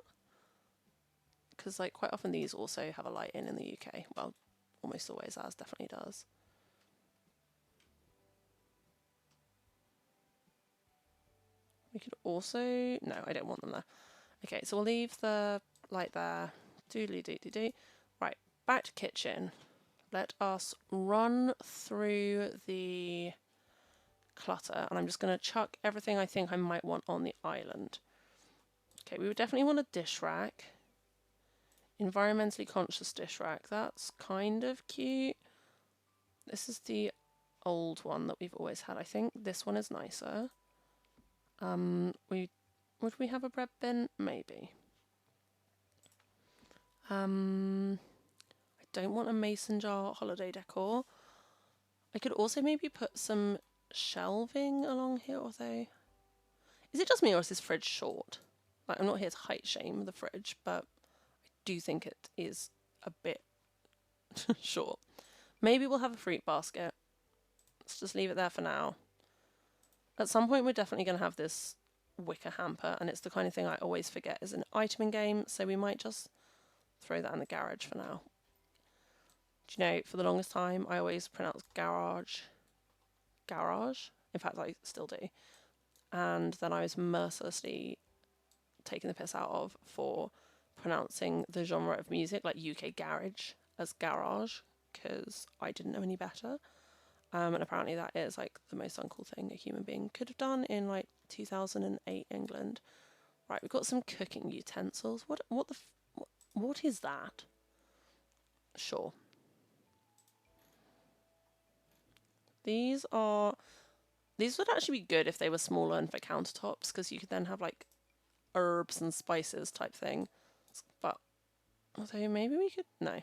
because like quite often these also have a light in the UK. Well, almost always, ours definitely does. We could also, no, I don't want them there. Okay, so we'll leave the light there. Doodly doo doo doo. Right, back to kitchen. Let us run through the clutter, and I'm just going to chuck everything I think I might want on the island. Okay, we would definitely want a dish rack. Environmentally conscious dish rack. That's kind of cute. This is the old one that we've always had. I think this one is nicer. Would we have a bread bin? Maybe. I don't want a mason jar holiday decor. I could also maybe put some shelving along here, although... Is it just me or is this fridge short? Like, I'm not here to height shame the fridge, but I do think it is a bit short. Maybe we'll have a fruit basket. Let's just leave it there for now. At some point we're definitely going to have this wicker hamper, and it's the kind of thing I always forget is an item in game, so we might just throw that in the garage for now. Do you know, for the longest time I always pronounced garage. In fact, I still do. And then I was mercilessly taken the piss out of for pronouncing the genre of music, like UK garage, as garage, because I didn't know any better. And apparently that is like the most uncool thing a human being could have done in like 2008 England. Right, we've got some cooking utensils. What is that? Sure. These would actually be good if they were smaller and for countertops, because you could then have like herbs and spices type thing. But although maybe we could, no.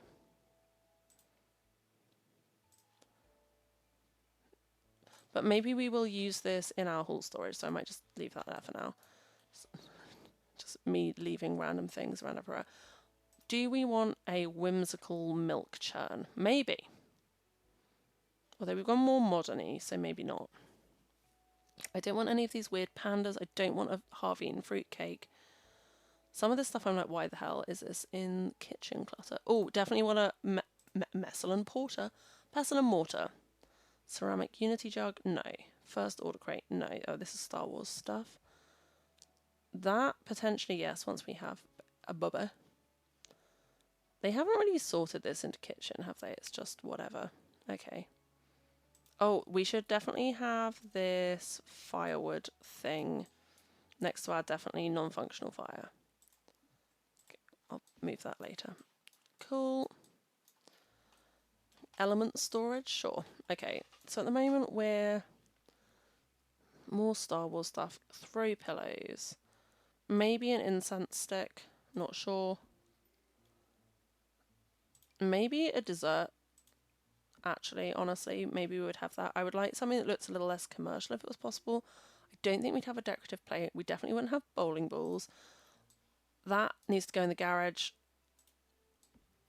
But maybe we will use this in our hall storage, so I might just leave that there for now. Just me leaving random things around everywhere. Do we want a whimsical milk churn? Maybe. Although we've gone more modern-y, so maybe not. I don't want any of these weird pandas. I don't want a Harvey fruitcake. Some of this stuff I'm like, why the hell is this in kitchen clutter? Oh, definitely want a pestle and mortar. Ceramic unity jug? No. First order crate? No. Oh, this is Star Wars stuff. That, potentially, yes, once we have a bubba. They haven't really sorted this into kitchen, have they? It's just whatever. Okay. Oh, we should definitely have this firewood thing next to our definitely non-functional fire. Okay, I'll move that later. Cool. Element storage? Sure. Okay, so at the moment we're... More Star Wars stuff. Throw pillows. Maybe an incense stick. Not sure. Maybe a dessert. Actually, honestly, maybe we would have that. I would like something that looks a little less commercial if it was possible. I don't think we'd have a decorative plate. We definitely wouldn't have bowling balls. That needs to go in the garage.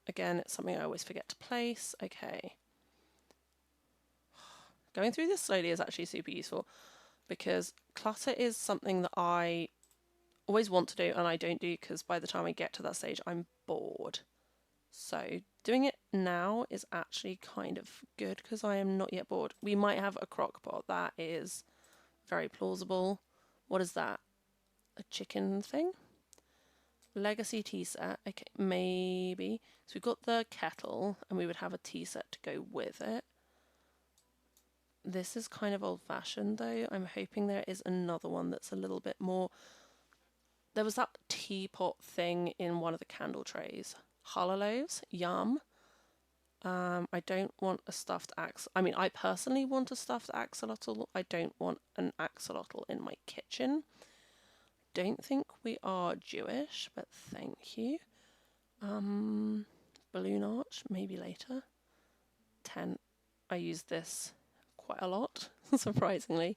Again, it's something I always forget to place. Okay. Going through this slowly is actually super useful because clutter is something that I always want to do and I don't do because by the time I get to that stage, I'm bored. So doing it now is actually kind of good because I am not yet bored. We might have a crock pot. That is very plausible. What is that? A chicken thing? Legacy tea set. Okay, maybe. So we've got the kettle and we would have a tea set to go with it. This is kind of old-fashioned though. I'm hoping there is another one that's a little bit more... There was that teapot thing in one of the candle trays. Challah loaves, yum. I don't want a stuffed I mean, I personally want a stuffed axolotl. I don't want an axolotl in my kitchen. Don't think we are Jewish, but thank you. Balloon arch, maybe later. Tent. I use this quite a lot, surprisingly.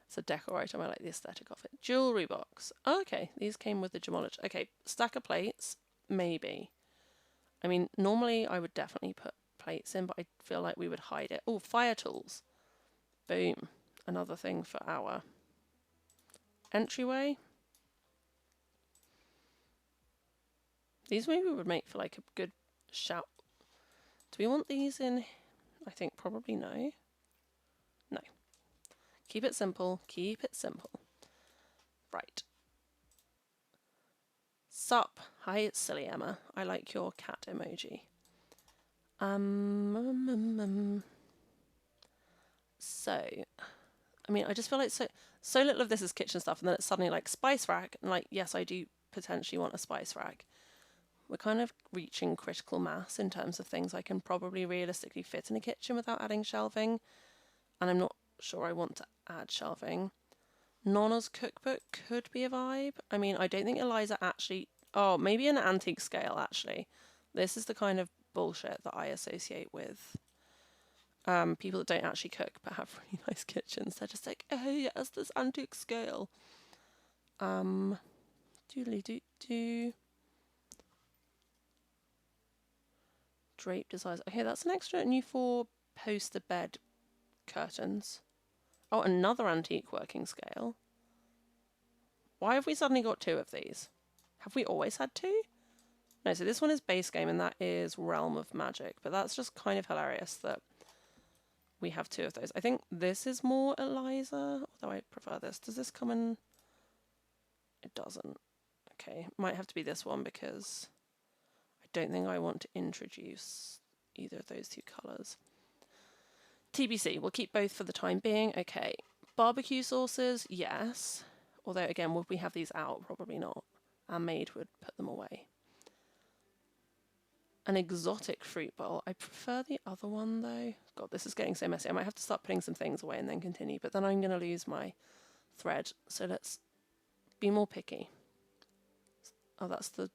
It's a decor item. I like the aesthetic of it. Jewellery box. Okay, these came with the gemology. Okay, stack of plates, maybe. I mean, normally I would definitely put plates in, but I feel like we would hide it. Oh, fire tools. Boom. Another thing for our entryway. These maybe would make for like a good shout. Do we want these in? I think probably no. No. Keep it simple. Keep it simple. Right. Sup. Hi, it's silly Emma. I like your cat emoji. So, I mean, I just feel like so little of this is kitchen stuff, and then it's suddenly like spice rack, and like, yes, I do potentially want a spice rack. We're kind of reaching critical mass in terms of things I can probably realistically fit in a kitchen without adding shelving, and I'm not sure I want to add shelving. Nonna's cookbook could be a vibe. I mean, I don't think Eliesah actually... Oh, maybe an antique scale, actually. This is the kind of bullshit that I associate with people that don't actually cook but have really nice kitchens. They're just like, oh yes, this antique scale. Doodly-doo-doo. Drape designs. Okay, that's an extra new 4 poster bed curtains. Oh, another antique working scale. Why have we suddenly got 2 of these? Have we always had 2? No, so this one is base game and that is Realm of Magic, but that's just kind of hilarious that we have 2 of those. I think this is more Eliesah, although I prefer this. Does this come in? It doesn't. Okay, might have to be this one because I don't think I want to introduce either of those 2 colours. TBC, we'll keep both for the time being. Okay, barbecue sauces, yes. Although, again, would we have these out? Probably not. Our maid would put them away. An exotic fruit bowl. I prefer the other one, though. God, this is getting so messy. I might have to start putting some things away and then continue, but then I'm going to lose my thread. So let's be more picky. Oh, that's the...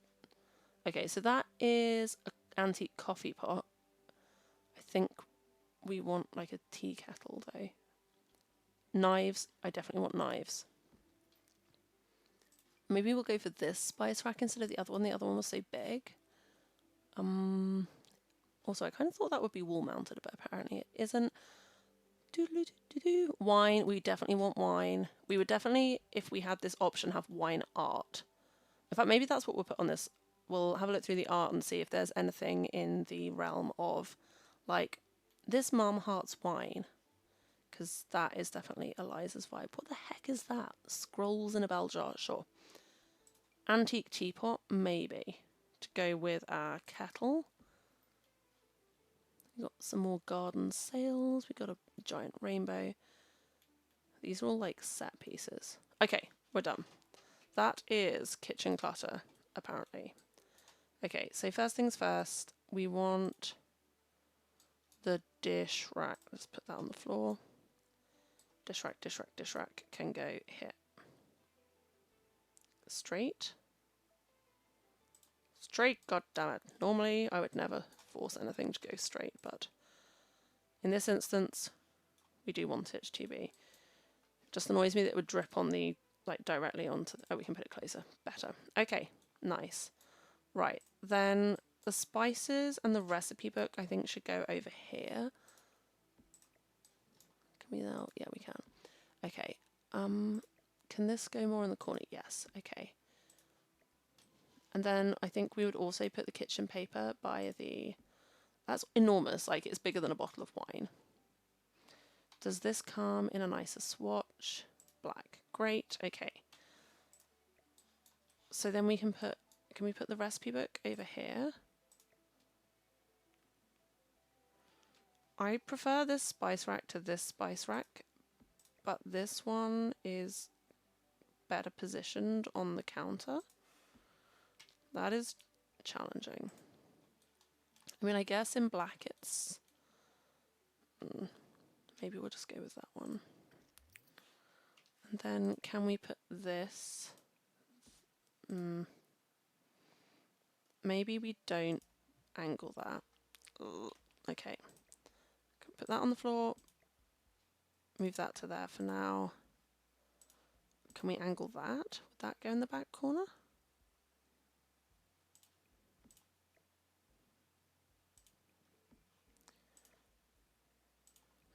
Okay, so that is an antique coffee pot. I think we want like a tea kettle, though. Knives. I definitely want knives. Maybe we'll go for this spice rack instead of the other one. The other one was so big. Also, I kind of thought that would be wall mounted, but apparently it isn't. Wine. We definitely want wine. We would definitely, if we had this option, have wine art. In fact, maybe that's what we'll put on this. We'll have a look through the art and see if there's anything in the realm of, like, this Mum Hearts wine. Because that is definitely Eliesah's vibe. What the heck is that? Scrolls in a bell jar, sure. Antique teapot, maybe. To go with our kettle. We've got some more garden sails. We've got a giant rainbow. These are all like set pieces. Okay, we're done. That is kitchen clutter, apparently. Okay, so first things first, we want the dish rack. Let's put that on the floor. Dish rack, dish rack, dish rack can go here. Straight. Straight, goddammit. Normally, I would never force anything to go straight, but in this instance, we do want it to be. It just annoys me that it would drip on the, like, directly onto the, oh, we can put it closer. Better. Okay, nice. Right, then the spices and the recipe book, I think, should go over here. Can we now? Yeah, we can. Okay, can this go more in the corner? Yes, okay. And then I think we would also put the kitchen paper by the... That's enormous, like it's bigger than a bottle of wine. Does this come in a nicer swatch? Black. Great, okay. So then we can put... Can we put the recipe book over here? I prefer this spice rack to this spice rack, but this one is better positioned on the counter. That is challenging. I mean, I guess in black it's... maybe we'll just go with that one. And then can we put this... maybe we don't angle that. Okay. Put that on the floor. Move that to there for now. Can we angle that? Would that go in the back corner?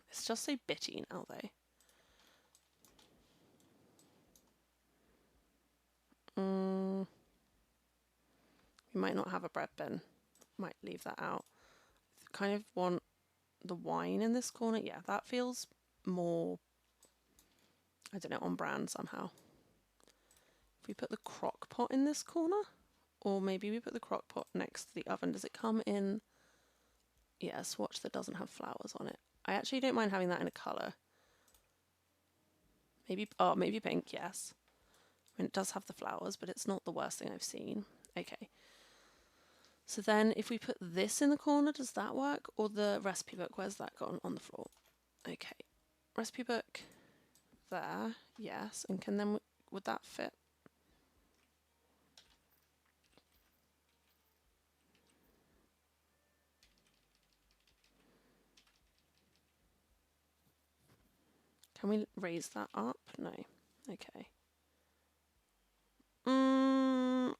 It's just so bitty now, though. We We might not have a bread bin. Might leave that out. Kind of want the wine in this corner. Yeah, that feels more, I don't know, on brand somehow. If we put the crock pot in this corner, or maybe we put the crock pot next to the oven. Does it come in? Yeah, a swatch that doesn't have flowers on it. I actually don't mind having that in a colour. Maybe, oh, maybe pink, yes. I mean, it does have the flowers, but it's not the worst thing I've seen. Okay. So then if we put this in the corner, does that work? Or the recipe book, where's that gone? On the floor. Okay. Recipe book there, yes. And can then, would that fit? Can we raise that up? No. Okay.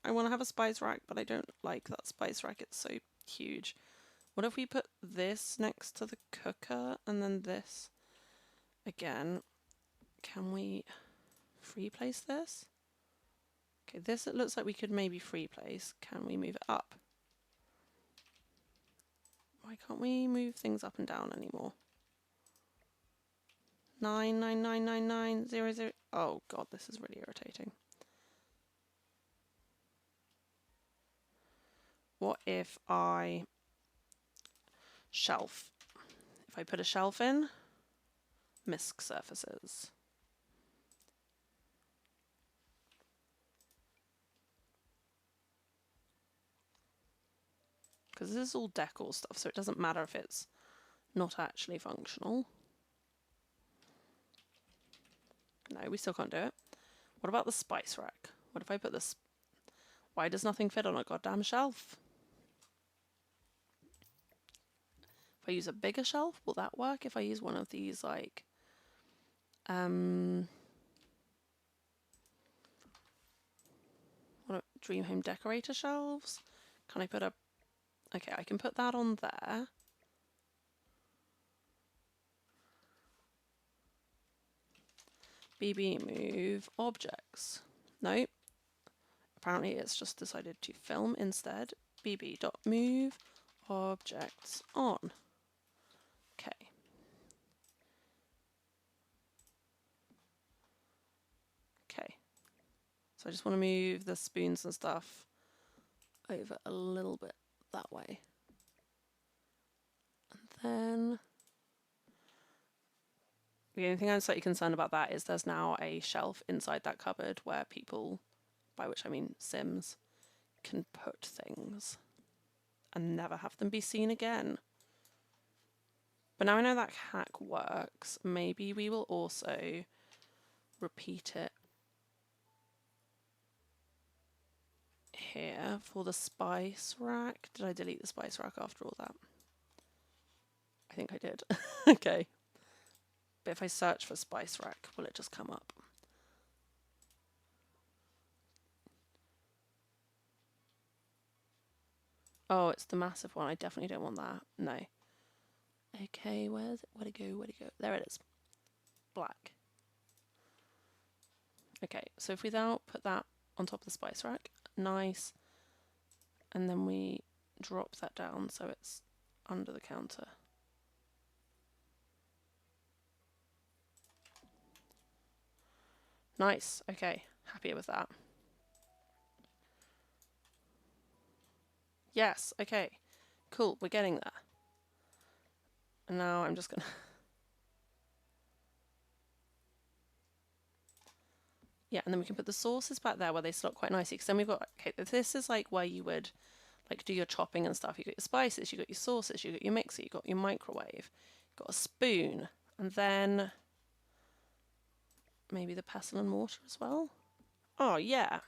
I want to have a spice rack, but I don't like that spice rack. It's so huge. What if we put this next to the cooker and then this again? Can we free place this? Okay, this it looks like we could maybe free place. Can we move it up? Why can't we move things up and down anymore? 9999900. Oh god, this is really irritating. What if I shelf? If I put a shelf in, misc surfaces. Because this is all decor stuff, so it doesn't matter if it's not actually functional. No, we still can't do it. What about the spice rack? What if I put this? Why does nothing fit on a goddamn shelf? If I use a bigger shelf, will that work? If I use one of these, like, what dream home decorator shelves? Can I put a? Okay, I can put that on there. BB move objects. No. Apparently it's just decided to film instead. BB.move objects on. Okay. Okay. So I just want to move the spoons and stuff over a little bit that way. And then the only thing I'm slightly concerned about that is there's now a shelf inside that cupboard where people, by which I mean Sims, can put things and never have them be seen again. But now I know that hack works, maybe we will also repeat it here for the spice rack. Did I delete the spice rack after all that? I think I did. Okay. But if I search for spice rack, will it just come up? Oh, it's the massive one. I definitely don't want that. No. Okay, where's it? Where'd it go? Where'd it go? There it is. Black. Okay, so if we now put that on top of the spice rack, nice. And then we drop that down so it's under the counter. Nice. Okay, happy with that. Yes, okay. Cool, we're getting there. And now I'm just gonna... Yeah, and then we can put the sauces back there where they slot quite nicely. Because then we've got, okay, this is like where you would like do your chopping and stuff. You got your spices, you got your sauces, you got your mixer, you got your microwave, you got a spoon, and then maybe the pestle and mortar as well. Oh yeah,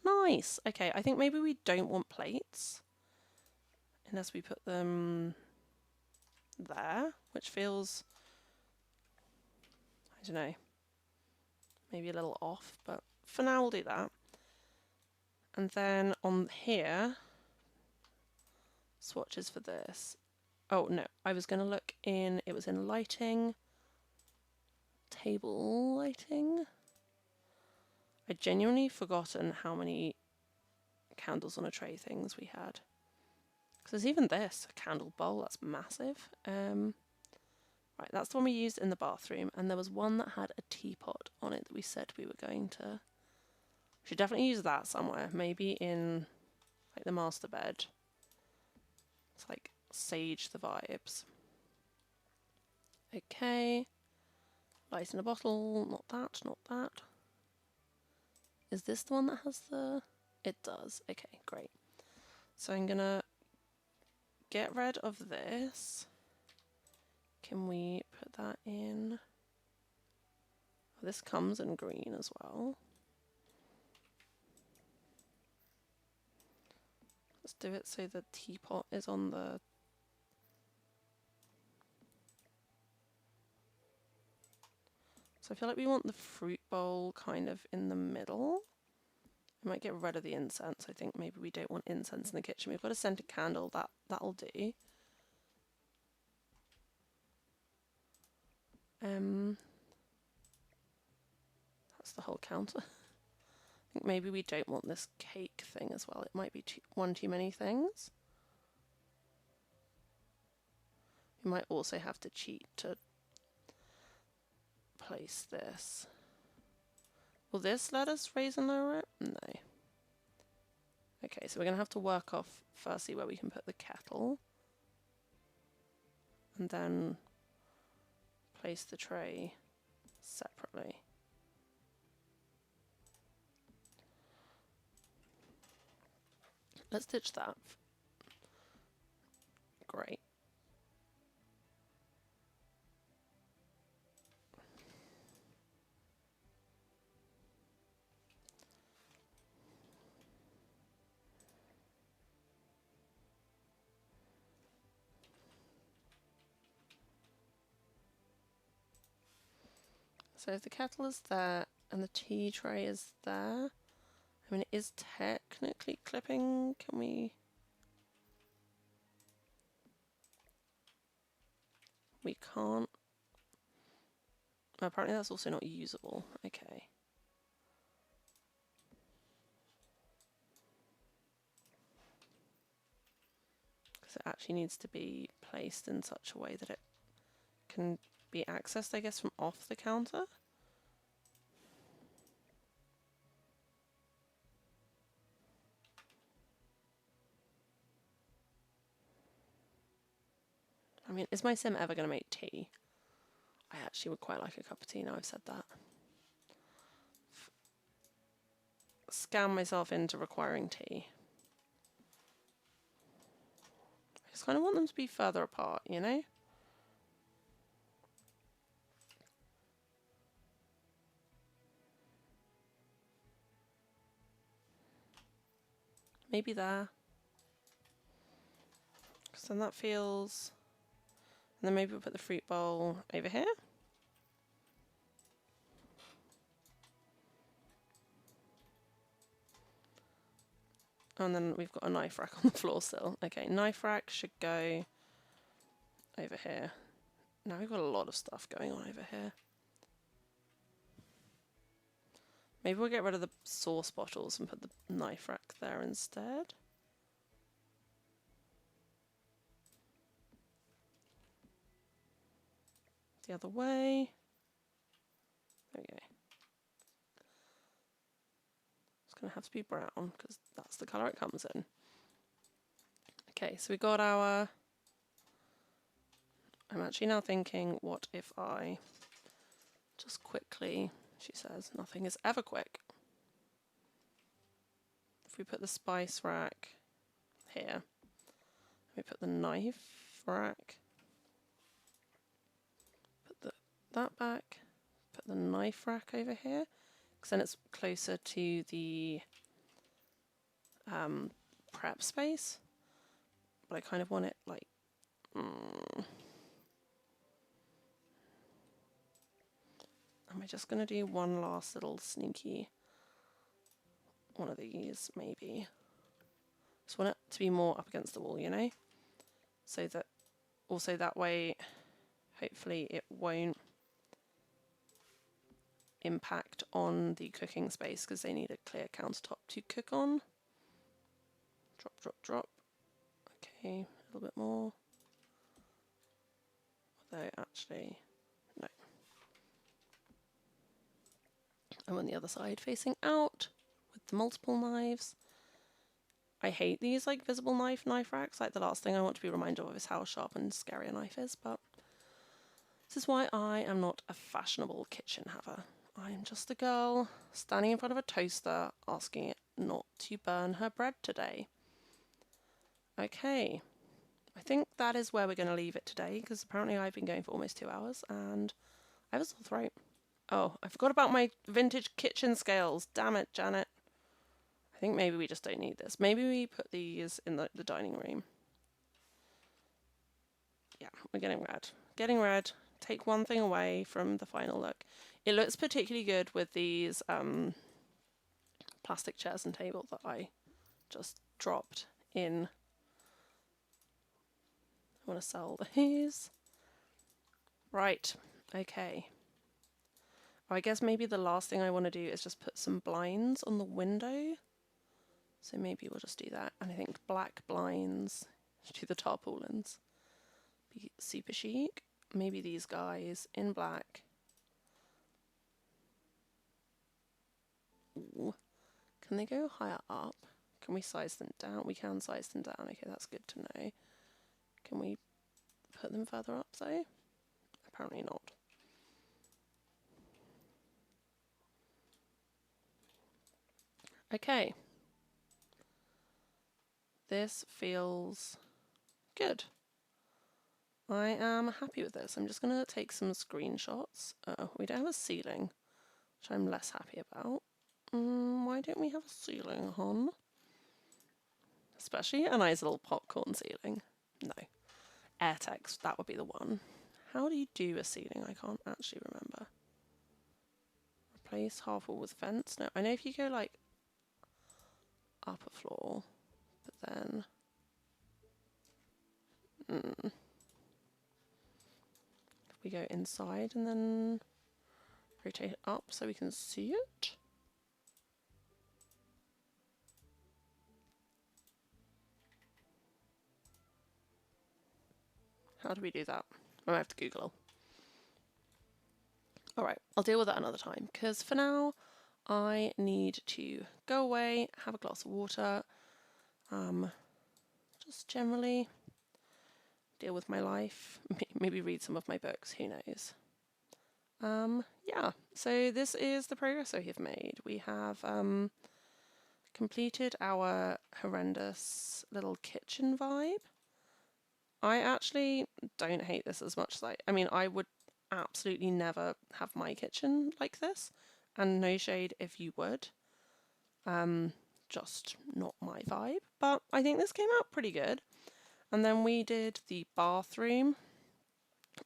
nice. Okay, I think maybe we don't want plates unless we put them there, which feels, I don't know, maybe a little off, but for now we'll do that. And then on here, swatches for this. Oh no, I was going to look in, it was in lighting, table lighting. I'd genuinely forgotten how many candles on a tray things we had. Because there's even this, a candle bowl, that's massive. Right, that's the one we used in the bathroom, and there was one that had a teapot on it that we said we were going to... Should definitely use that somewhere, maybe in like the master bed. It's like sage the vibes. Okay. Light in a bottle, not that, not that. Is this the one that has the... It does. Okay, great. So I'm gonna get rid of this. Can we put that in? Oh, this comes in green as well. Let's do it so the teapot is on the... So I feel like we want the fruit bowl kind of in the middle. I might get rid of the incense. I think maybe we don't want incense in the kitchen. We've got a scented candle, that'll do. That's the whole counter. I think maybe we don't want this cake thing as well. It might be one too many things. We might also have to cheat to place this. Will this let us raise and lower it? No. Okay, so we're going to have to work off firstly where we can put the kettle. And then place the tray separately. Let's ditch that. Great. So if the kettle is there and the tea tray is there, I mean, it is technically clipping. Can we... We can't. Apparently that's also not usable. Okay. Because it actually needs to be placed in such a way that it can be accessed, I guess, from off the counter. I mean, is my sim ever going to make tea? I actually would quite like a cup of tea now I've said that. Scam myself into requiring tea. I just kind of want them to be further apart, you know? Maybe there. Because then that feels... And then maybe we'll put the fruit bowl over here. And then we've got a knife rack on the floor still. Okay, knife rack should go over here. Now we've got a lot of stuff going on over here. Maybe we'll get rid of the sauce bottles and put the knife rack there instead. The other way. There we go. It's going to have to be brown because that's the colour it comes in. Okay, so we got our... I'm actually now thinking, what if I just quickly... She says, nothing is ever quick. If we put the spice rack here, we put the knife rack, put that back, put the knife rack over here, because then it's closer to the prep space. But I kind of want it like... Am I just going to do one last little sneaky one of these, maybe? Just want it to be more up against the wall, you know? So that, also that way, hopefully it won't impact on the cooking space because they need a clear countertop to cook on. Drop, drop, drop. Okay, a little bit more. Although, actually, no. I'm on the other side, facing out with the multiple knives. I hate these like visible knife racks. Like the last thing I want to be reminded of is how sharp and scary a knife is, but this is why I am not a fashionable kitchen haver. I am just a girl standing in front of a toaster asking it not to burn her bread today. Okay, I think that is where we're going to leave it today, because apparently I've been going for almost 2 hours and I have a sore throat. Oh, I forgot about my vintage kitchen scales. Damn it, Janet. I think maybe we just don't need this. Maybe we put these in the dining room. Yeah, we're getting red. Getting red. Take one thing away from the final look. It looks particularly good with these plastic chairs and table that I just dropped in. I want to sell these. Right, okay. I guess maybe the last thing I want to do is just put some blinds on the window. So maybe we'll just do that. And I think black blinds, do the tarpaulins, be super chic. Maybe these guys in black. Ooh. Can they go higher up? Can we size them down? We can size them down. Okay, that's good to know. Can we put them further up though? Apparently not. Okay. This feels good. I am happy with this. I'm just going to take some screenshots. Oh, we don't have a ceiling, which I'm less happy about. Why don't we have a ceiling, hon? Especially a nice little popcorn ceiling. No. AirTex, that would be the one. How do you do a ceiling? I can't actually remember. Replace half wall with fence? No, I know if you go like up a floor, but then... If we go inside and then rotate it up so we can see it. How do we do that? I might have to Google. Alright, I'll deal with that another time, because for now I need to go away, have a glass of water, just generally deal with my life, maybe read some of my books, who knows. Yeah, so this is the progress I have made. We have completed our horrendous little kitchen vibe. I actually don't hate this as much as I mean, I would absolutely never have my kitchen like this, and no shade if you would. Just not my vibe, but I think this came out pretty good. And then we did the bathroom,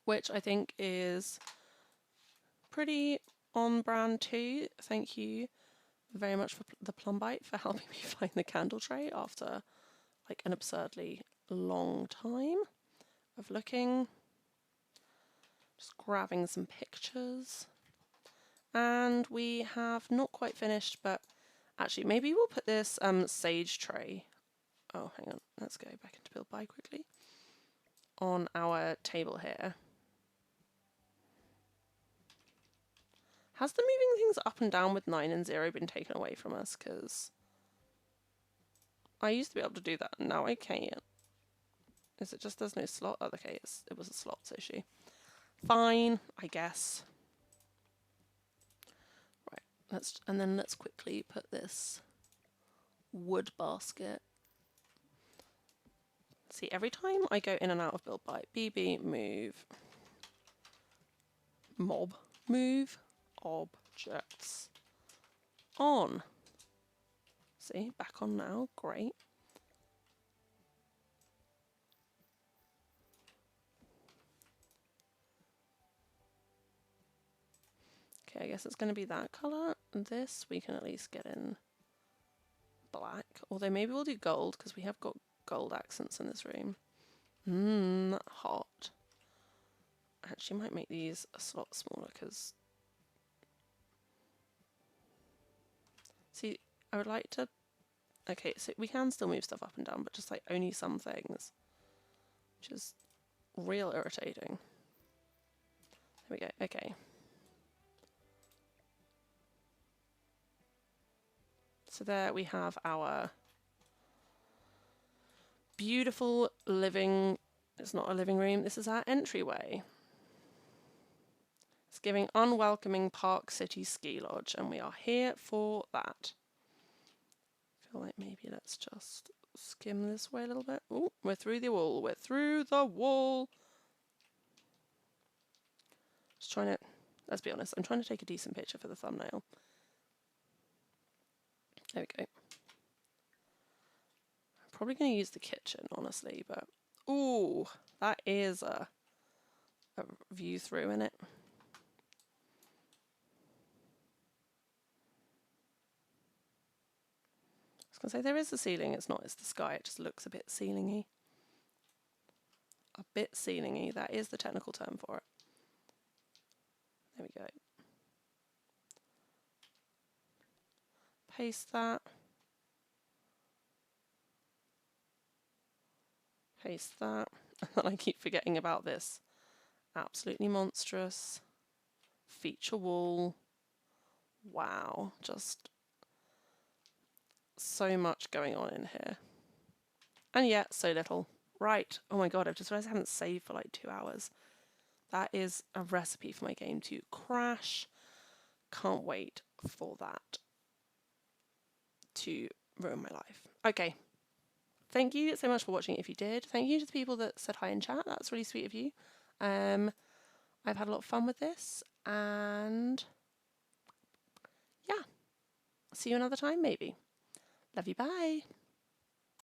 which I think is pretty on brand too. Thank you very much for the Plumbite for helping me find the candle tray after like an absurdly long time of looking. Just grabbing some pictures. And we have not quite finished, but actually maybe we'll put this sage tray. Oh, hang on. Let's go back into Build By quickly. On our table here. Has the moving things up and down with 9 and 0 been taken away from us? Because I used to be able to do that, and now I can't. Is it just there's no slot? Oh, okay, it was a slots issue. Fine, I guess. Right, let's quickly put this wood basket. See, every time I go in and out of Build By, BB move, mob move, objects on. See, back on now, great. Okay, I guess it's going to be that colour. This we can at least get in black, although maybe we'll do gold because we have got gold accents in this room. Hot. I actually might make these a slot smaller because, see, I would like to Okay, so we can still move stuff up and down, but just like only some things, which is real irritating. There we go. Okay. So there we have our beautiful living, it's not a living room, this is our entryway. It's giving unwelcoming Park City ski lodge, and we are here for that. I feel like maybe let's just skim this way a little bit. Oh, we're through the wall, we're through the wall. Just trying to, let's be honest, I'm trying to take a decent picture for the thumbnail. There we go. I'm probably going to use the kitchen, honestly, but ooh, that is a view through, in it. I was going to say there is a ceiling, it's not, it's the sky, it just looks a bit ceilingy. A bit ceilingy, that is the technical term for it. There we go. Paste that. Paste that. And I keep forgetting about this absolutely monstrous feature wall. Wow, just so much going on in here. And yet, so little. Right, oh my god, I've just realised I haven't saved for like 2 hours. That is a recipe for my game to crash. Can't wait for that to ruin my life. Okay, thank you so much for watching if you did. Thank you to the people that said hi in chat, that's really sweet of you. I've had a lot of fun with this, and yeah, see you another time maybe. Love you, bye.